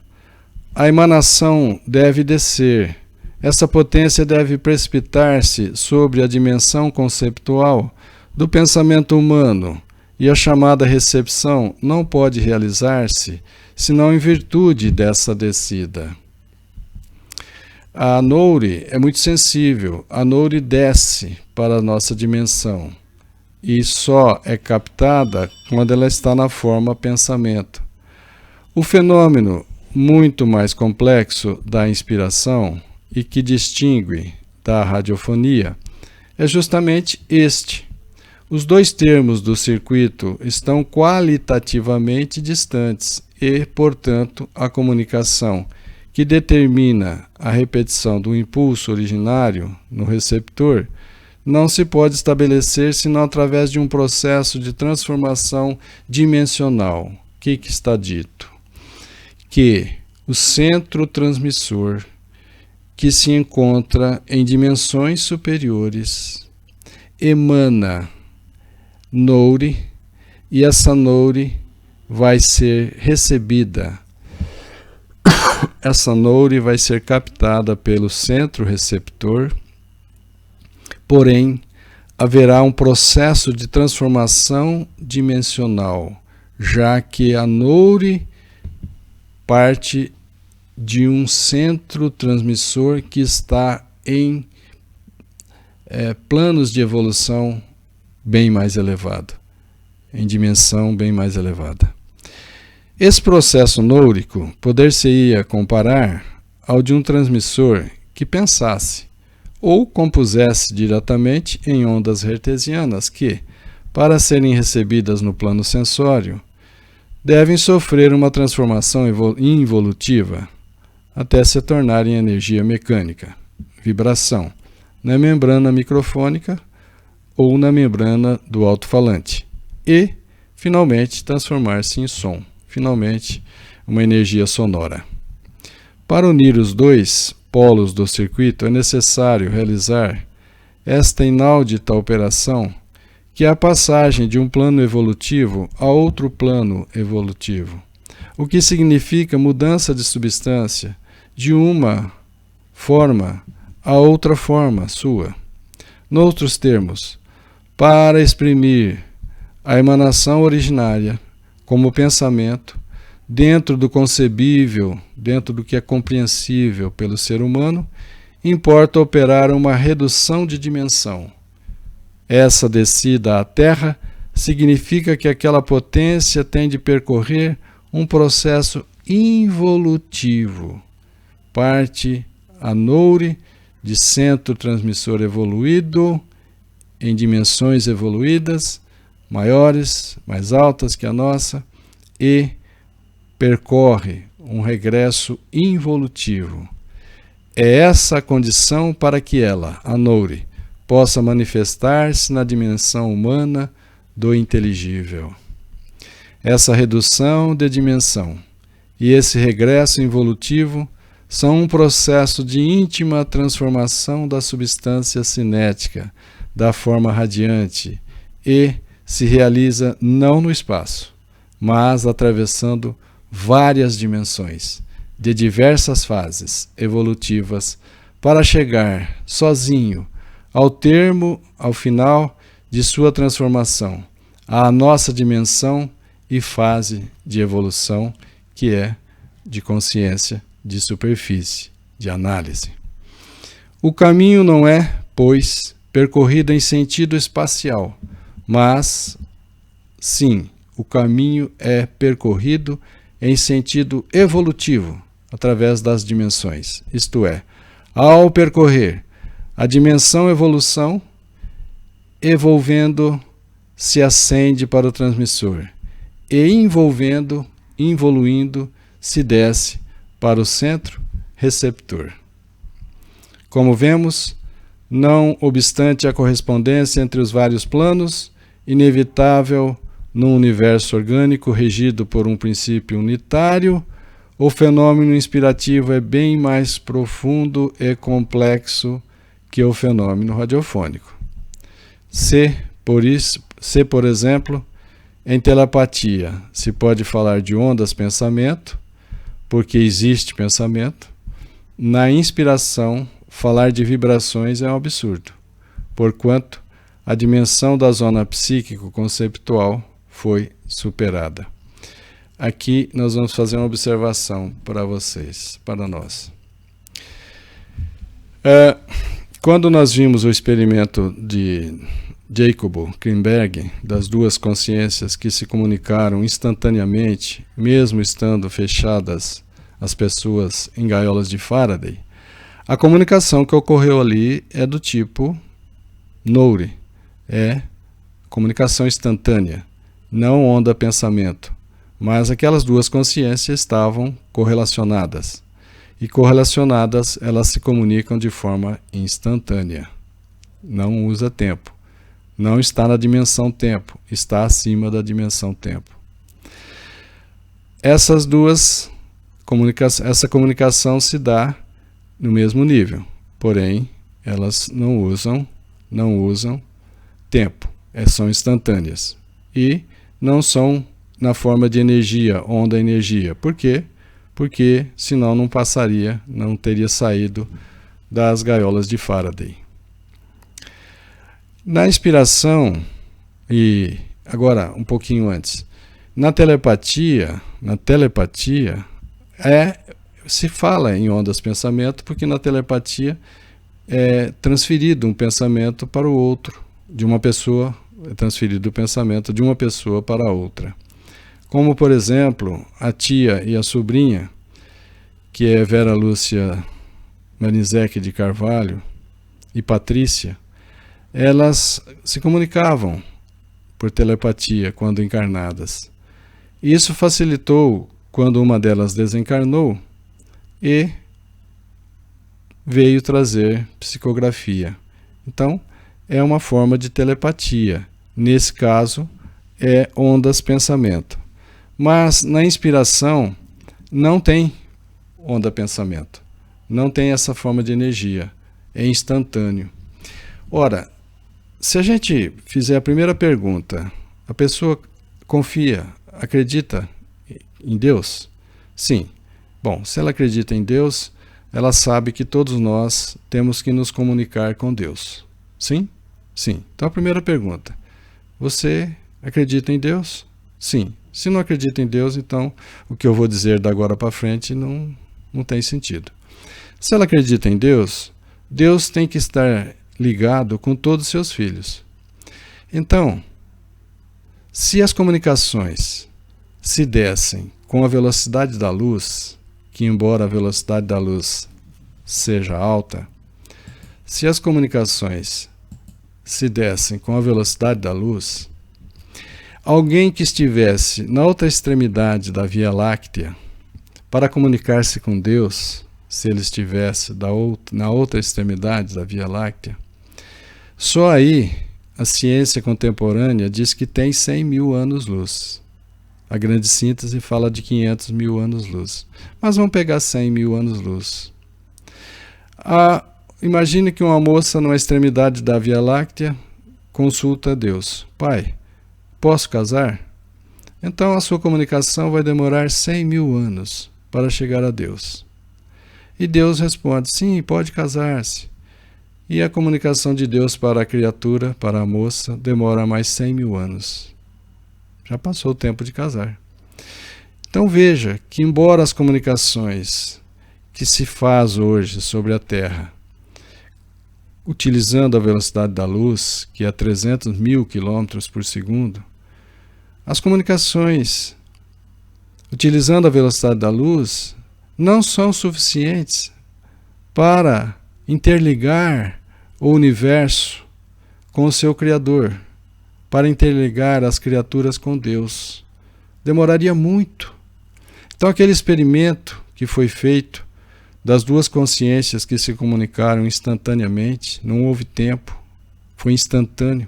a emanação deve descer. Essa potência deve precipitar-se sobre a dimensão conceptual do pensamento humano, e a chamada recepção não pode realizar-se senão em virtude dessa descida. A Nouri é muito sensível. A Nouri desce para a nossa dimensão e só é captada quando ela está na forma pensamento. O fenômeno muito mais complexo da inspiração e que distingue da radiofonia é justamente este. Os dois termos do circuito estão qualitativamente distantes e, portanto, a comunicação que determina a repetição do impulso originário no receptor não se pode estabelecer senão através de um processo de transformação dimensional. O que está dito? Que o centro transmissor, que se encontra em dimensões superiores, emana Nouri, e essa Nouri vai ser recebida. Essa Nouri vai ser captada pelo centro receptor, porém, haverá um processo de transformação dimensional, já que a Nouri parte de um centro transmissor que está em planos de evolução bem mais elevado, em dimensão bem mais elevada. Esse processo nourico poder-se-ia comparar ao de um transmissor que pensasse ou compusesse diretamente em ondas hertzianas que, para serem recebidas no plano sensório, devem sofrer uma transformação involutiva até se tornarem energia mecânica, vibração, na membrana microfônica ou na membrana do alto-falante e, finalmente, transformar-se em som, finalmente, uma energia sonora. Para unir os dois polos do circuito é necessário realizar esta inaudita operação, que é a passagem de um plano evolutivo a outro plano evolutivo, o que significa mudança de substância de uma forma a outra forma sua. Noutros termos, para exprimir a emanação originária como pensamento, dentro do concebível, dentro do que é compreensível pelo ser humano, importa operar uma redução de dimensão. Essa descida à Terra significa que aquela potência tem de percorrer um processo involutivo. Parte a Nouri de centro transmissor evoluído, em dimensões evoluídas, maiores, mais altas que a nossa, e percorre um regresso involutivo. É essa a condição para que ela, a Nouri, possa manifestar-se na dimensão humana do inteligível. Essa redução de dimensão e esse regresso involutivo são um processo de íntima transformação da substância cinética, da forma radiante, e se realiza não no espaço, mas atravessando várias dimensões, de diversas fases evolutivas, para chegar sozinho ao final de sua transformação, à nossa dimensão e fase de evolução, que é de consciência, de superfície, de análise. O caminho não é, pois, percorrido em sentido espacial, mas, sim, o caminho é percorrido em sentido evolutivo, através das dimensões. Isto é, ao percorrer a dimensão evolução, evolvendo, se ascende para o transmissor, e involuindo, se desce para o centro receptor. Como vemos, não obstante a correspondência entre os vários planos, inevitável num universo orgânico regido por um princípio unitário, o fenômeno inspirativo é bem mais profundo e complexo que o fenômeno radiofônico. Se, por exemplo, em telepatia se pode falar de ondas pensamento, porque existe pensamento, na inspiração falar de vibrações é um absurdo, porquanto a dimensão da zona psíquico-conceptual foi superada. Aqui nós vamos fazer uma observação para vocês, para nós. Quando nós vimos o experimento de Jacob Klinberg, das duas consciências que se comunicaram instantaneamente, mesmo estando fechadas as pessoas em gaiolas de Faraday, a comunicação que ocorreu ali é do tipo Noure, é comunicação instantânea, não onda-pensamento, mas aquelas duas consciências estavam correlacionadas, e correlacionadas elas se comunicam de forma instantânea, não usa tempo. Não está na dimensão tempo, está acima da dimensão tempo. Essa comunicação se dá no mesmo nível, porém elas não usam tempo, são instantâneas e não são na forma de energia, onda-energia. Por quê? Porque senão não teria saído das gaiolas de Faraday. Na inspiração, e agora um pouquinho antes, na telepatia se fala em ondas pensamento, porque na telepatia é transferido um pensamento para o outro, de uma pessoa, é transferido o pensamento de uma pessoa para outra. Como, por exemplo, a tia e a sobrinha, que é Vera Lúcia Marinzec de Carvalho e Patrícia, elas se comunicavam por telepatia quando encarnadas. Isso facilitou quando uma delas desencarnou e veio trazer psicografia. Então, é uma forma de telepatia. Nesse caso, é ondas-pensamento. Mas na inspiração não tem onda-pensamento. Não tem essa forma de energia. É instantâneo. Ora, se a gente fizer a primeira pergunta, a pessoa confia, acredita em Deus? Sim. Bom, se ela acredita em Deus, ela sabe que todos nós temos que nos comunicar com Deus. Sim? Sim. Então a primeira pergunta, você acredita em Deus? Sim. Se não acredita em Deus, então o que eu vou dizer da agora para frente não tem sentido. Se ela acredita em Deus, Deus tem que estar ligado com todos os seus filhos. Então, se as comunicações se dessem com a velocidade da luz, que embora a velocidade da luz seja alta, se as comunicações se dessem com a velocidade da luz, alguém que estivesse na outra extremidade da Via Láctea, para comunicar-se com Deus, se ele estivesse na outra extremidade da Via Láctea, só aí a ciência contemporânea diz que tem 100 mil anos-luz. A grande síntese fala de 500 mil anos-luz. Mas vamos pegar 100 mil anos-luz. Imagine que uma moça numa extremidade da Via Láctea consulta a Deus. Pai, posso casar? Então a sua comunicação vai demorar 100 mil anos para chegar a Deus. E Deus responde, sim, pode casar-se. E a comunicação de Deus para a criatura, para a moça, demora mais 100 mil anos. Já passou o tempo de casar. Então veja que embora as comunicações que se faz hoje sobre a Terra, utilizando a velocidade da luz, que é 300 mil quilômetros por segundo, as comunicações utilizando a velocidade da luz não são suficientes para interligar o universo com o seu Criador, para interligar as criaturas com Deus. Demoraria muito. Então aquele experimento que foi feito das duas consciências que se comunicaram instantaneamente, não houve tempo, foi instantâneo.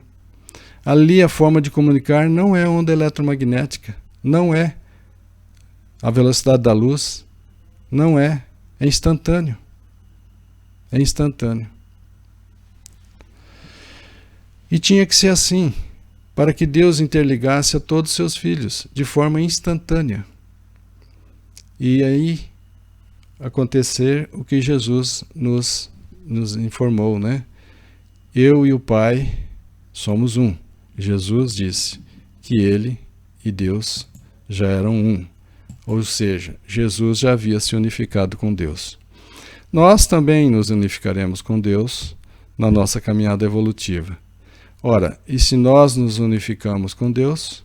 Ali a forma de comunicar não é onda eletromagnética, não é a velocidade da luz, não é instantâneo. É instantâneo. E tinha que ser assim, para que Deus interligasse a todos os seus filhos, de forma instantânea. E aí acontecer o que Jesus nos informou, né? Eu e o Pai somos um. Jesus disse que ele e Deus já eram um. Ou seja, Jesus já havia se unificado com Deus. Nós também nos unificaremos com Deus na nossa caminhada evolutiva. Ora, e se nós nos unificamos com Deus,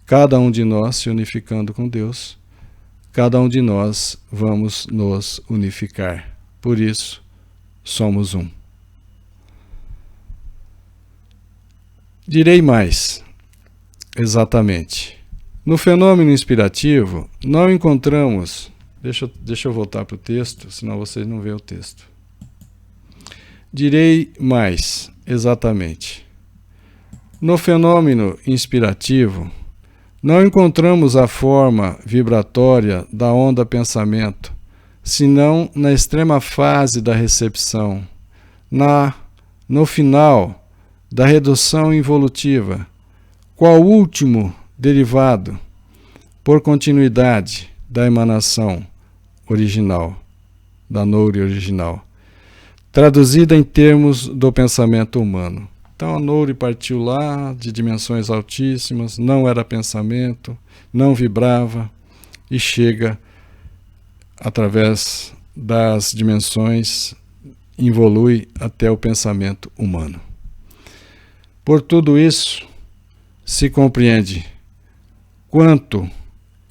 cada um de nós se unificando com Deus, cada um de nós vamos nos unificar. Por isso, somos um. Direi mais, exatamente. No fenômeno inspirativo, não encontramos... Deixa eu voltar para o texto, senão vocês não veem o texto. Direi mais, exatamente. No fenômeno inspirativo, não encontramos a forma vibratória da onda pensamento, senão na extrema fase da recepção, no final da redução involutiva, qual último derivado, por continuidade da emanação original, da noure original, traduzida em termos do pensamento humano. Então a noure partiu lá de dimensões altíssimas, não era pensamento, não vibrava e chega através das dimensões, evolui até o pensamento humano. Por tudo isso, se compreende quanto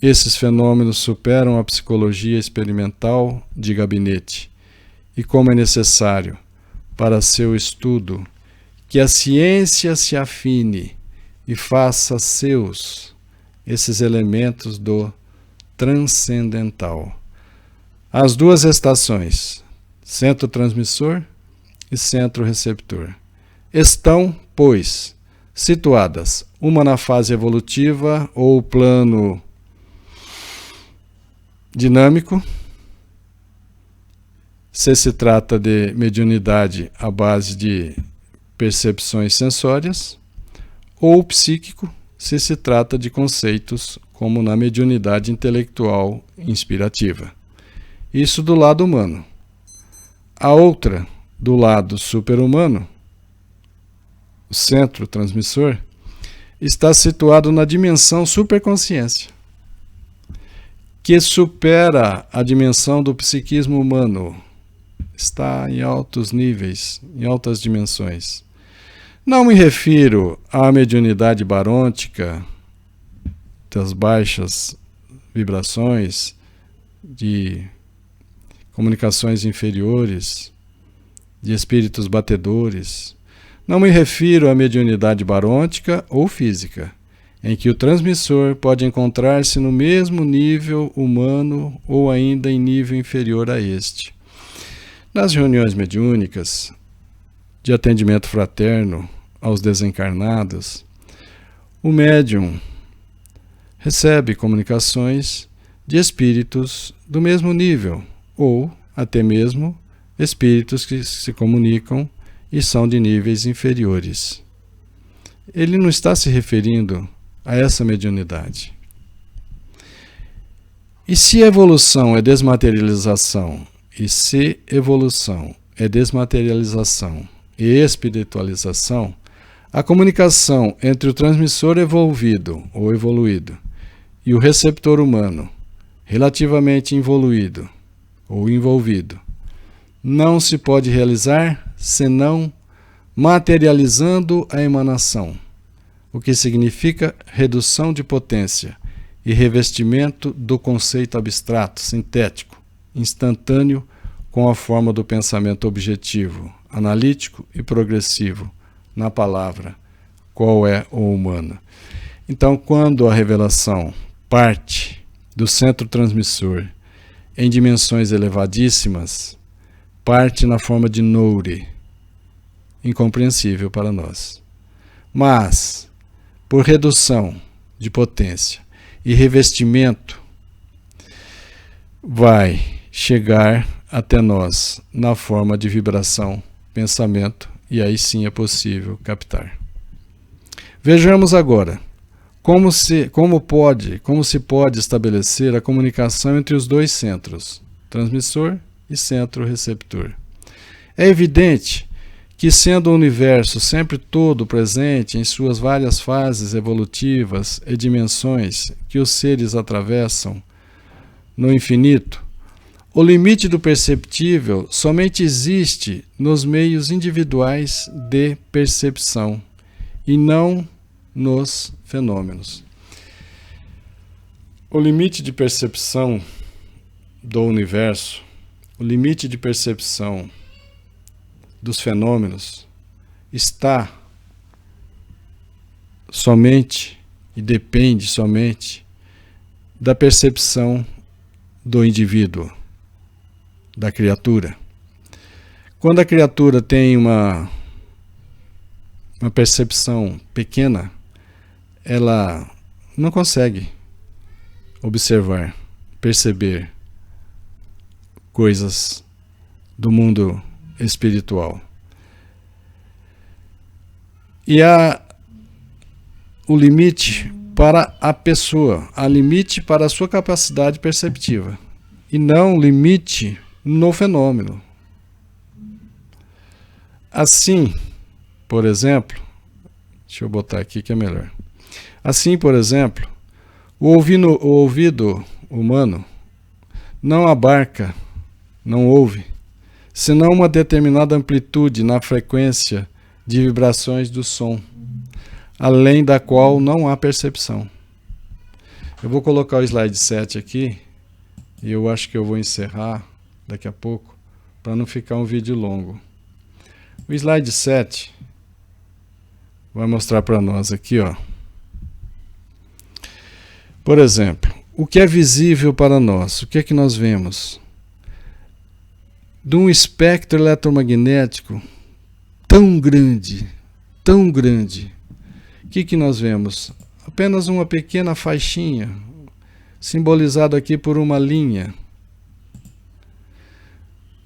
esses fenômenos superam a psicologia experimental de gabinete e como é necessário para seu estudo que a ciência se afine e faça seus esses elementos do transcendental. As duas estações, centro transmissor e centro receptor, estão, pois, situadas uma na fase evolutiva ou plano dinâmico, se trata de mediunidade à base de percepções sensórias, ou psíquico, se trata de conceitos como na mediunidade intelectual inspirativa. Isso do lado humano. A outra, do lado super-humano, o centro transmissor, está situado na dimensão superconsciência, que supera a dimensão do psiquismo humano, está em altos níveis, em altas dimensões. Não me refiro à mediunidade barôntica, das baixas vibrações, de comunicações inferiores, de espíritos batedores. Não me refiro à mediunidade barôntica ou física, em que o transmissor pode encontrar-se no mesmo nível humano ou ainda em nível inferior a este. Nas reuniões mediúnicas de atendimento fraterno aos desencarnados, o médium recebe comunicações de espíritos do mesmo nível, ou até mesmo espíritos que se comunicam e são de níveis inferiores. Ele não está se referindo a essa mediunidade. E se evolução é desmaterialização, e se evolução é desmaterialização e espiritualização, a comunicação entre o transmissor evolvido ou evoluído e o receptor humano, relativamente involuído ou envolvido, não se pode realizar senão materializando a emanação, o que significa redução de potência e revestimento do conceito abstrato, sintético, instantâneo, com a forma do pensamento objetivo, analítico e progressivo, na palavra, qual é o humano. Então, quando a revelação parte do centro transmissor em dimensões elevadíssimas, parte na forma de noure, incompreensível para nós. Mas, por redução de potência e revestimento, vai chegar até nós na forma de vibração, pensamento, e aí sim é possível captar. Vejamos agora como se pode estabelecer a comunicação entre os dois centros, transmissor e centro receptor. É evidente que, sendo o universo sempre todo presente em suas várias fases evolutivas e dimensões que os seres atravessam no infinito, o limite do perceptível somente existe nos meios individuais de percepção e não nos fenômenos. O limite de percepção do universo, o limite de percepção dos fenômenos está somente e depende somente da percepção do indivíduo, da criatura. Quando a criatura tem uma percepção pequena, ela não consegue observar, perceber coisas do mundo espiritual. E há o limite para a pessoa, há limite para a sua capacidade perceptiva, e não limite no fenômeno. Assim, por exemplo, deixa eu botar aqui que é melhor. Assim, por exemplo, o ouvido humano não abarca, não ouve, senão uma determinada amplitude na frequência de vibrações do som, além da qual não há percepção. Eu vou colocar o slide 7 aqui, e eu acho que eu vou encerrar daqui a pouco, para não ficar um vídeo longo. O slide 7 vai mostrar para nós aqui, ó. Por exemplo, o que é visível para nós? O que é que nós vemos? De um espectro eletromagnético tão grande, o que nós vemos? Apenas uma pequena faixinha, simbolizada aqui por uma linha.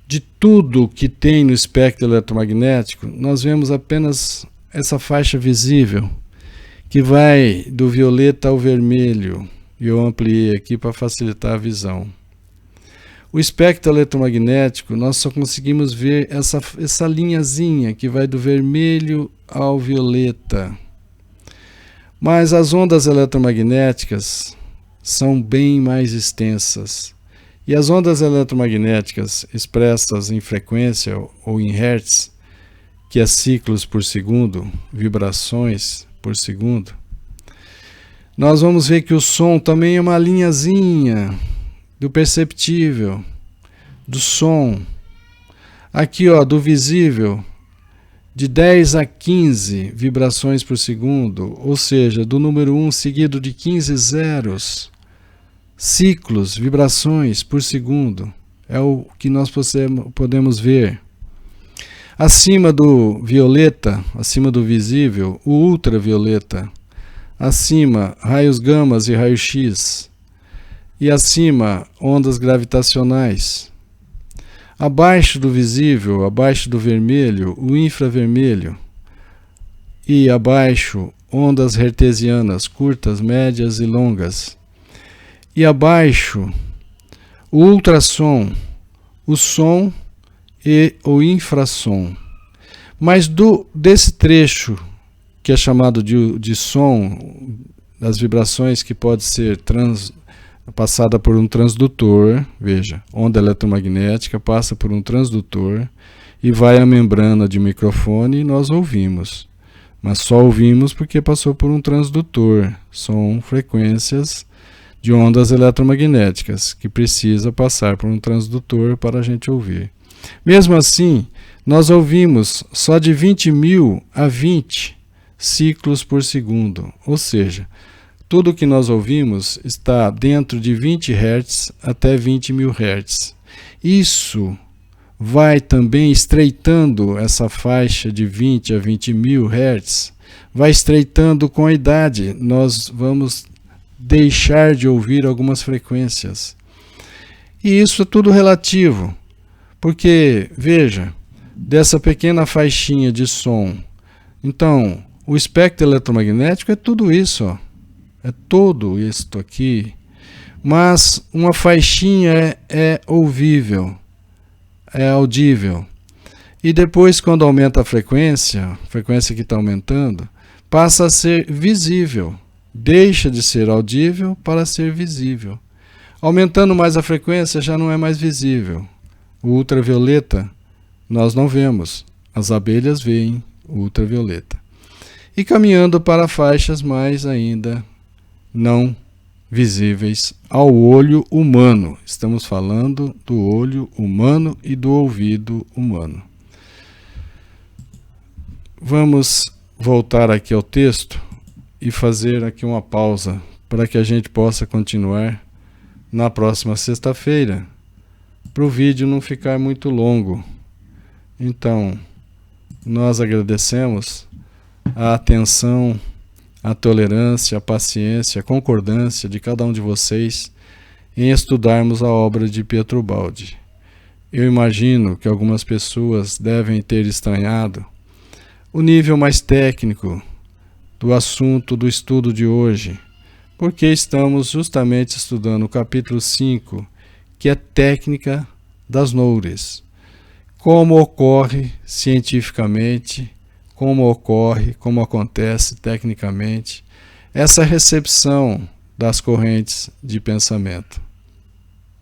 De tudo que tem no espectro eletromagnético, nós vemos apenas essa faixa visível, que vai do violeta ao vermelho, e eu ampliei aqui para facilitar a visão. O espectro eletromagnético, nós só conseguimos ver essa linhazinha que vai do vermelho ao violeta. Mas as ondas eletromagnéticas são bem mais extensas. E as ondas eletromagnéticas expressas em frequência ou em hertz, que é ciclos por segundo, vibrações por segundo, nós vamos ver que o som também é uma linhazinha do perceptível, do som. Aqui, ó, do visível, de 10 a 15 vibrações por segundo, ou seja, do número 1 seguido de 15 zeros, ciclos, vibrações por segundo, é o que nós podemos ver. Acima do violeta, acima do visível, o ultravioleta. Acima, raios gamas e raio-x. E acima, ondas gravitacionais. Abaixo do visível, abaixo do vermelho, o infravermelho. E abaixo, ondas hertzianas, curtas, médias e longas. E abaixo, o ultrassom, o som e o infrassom. Mas desse trecho, que é chamado de som, das vibrações que pode ser passada por um transdutor, veja, onda eletromagnética passa por um transdutor e vai à membrana de microfone e nós ouvimos. Mas só ouvimos porque passou por um transdutor. São frequências de ondas eletromagnéticas que precisa passar por um transdutor para a gente ouvir. Mesmo assim, nós ouvimos só de 20.000 a 20 ciclos por segundo, ou seja, tudo que nós ouvimos está dentro de 20 Hz até 20.000 Hz. Isso vai também estreitando essa faixa de 20 a 20.000 Hz, vai estreitando com a idade. Nós vamos deixar de ouvir algumas frequências. E isso é tudo relativo, porque, veja, dessa pequena faixinha de som, então, o espectro eletromagnético é tudo isso, ó. É todo isto aqui, mas uma faixinha é ouvível, é audível. E depois, quando aumenta a frequência que está aumentando, passa a ser visível. Deixa de ser audível para ser visível. Aumentando mais a frequência, já não é mais visível. O ultravioleta nós não vemos, as abelhas veem o ultravioleta. E caminhando para faixas mais ainda não visíveis ao olho humano. Estamos falando do olho humano e do ouvido humano. Vamos voltar aqui ao texto e fazer aqui uma pausa para que a gente possa continuar na próxima sexta-feira, para o vídeo não ficar muito longo. Então, nós agradecemos a atenção, a tolerância, a paciência, a concordância de cada um de vocês em estudarmos a obra de Pietro Baldi. Eu imagino que algumas pessoas devem ter estranhado o nível mais técnico do assunto do estudo de hoje, porque estamos justamente estudando o capítulo 5, que é técnica das noures. Como ocorre cientificamente, como acontece tecnicamente, essa recepção das correntes de pensamento,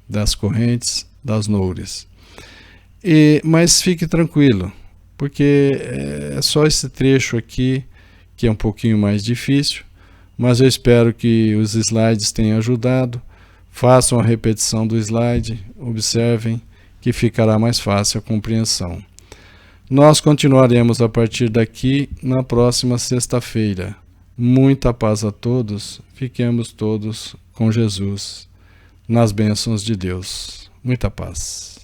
das correntes das noures. Mas fique tranquilo, porque é só esse trecho aqui que é um pouquinho mais difícil, mas eu espero que os slides tenham ajudado. Façam a repetição do slide, observem que ficará mais fácil a compreensão. Nós continuaremos a partir daqui na próxima sexta-feira. Muita paz a todos, fiquemos todos com Jesus, nas bênçãos de Deus. Muita paz.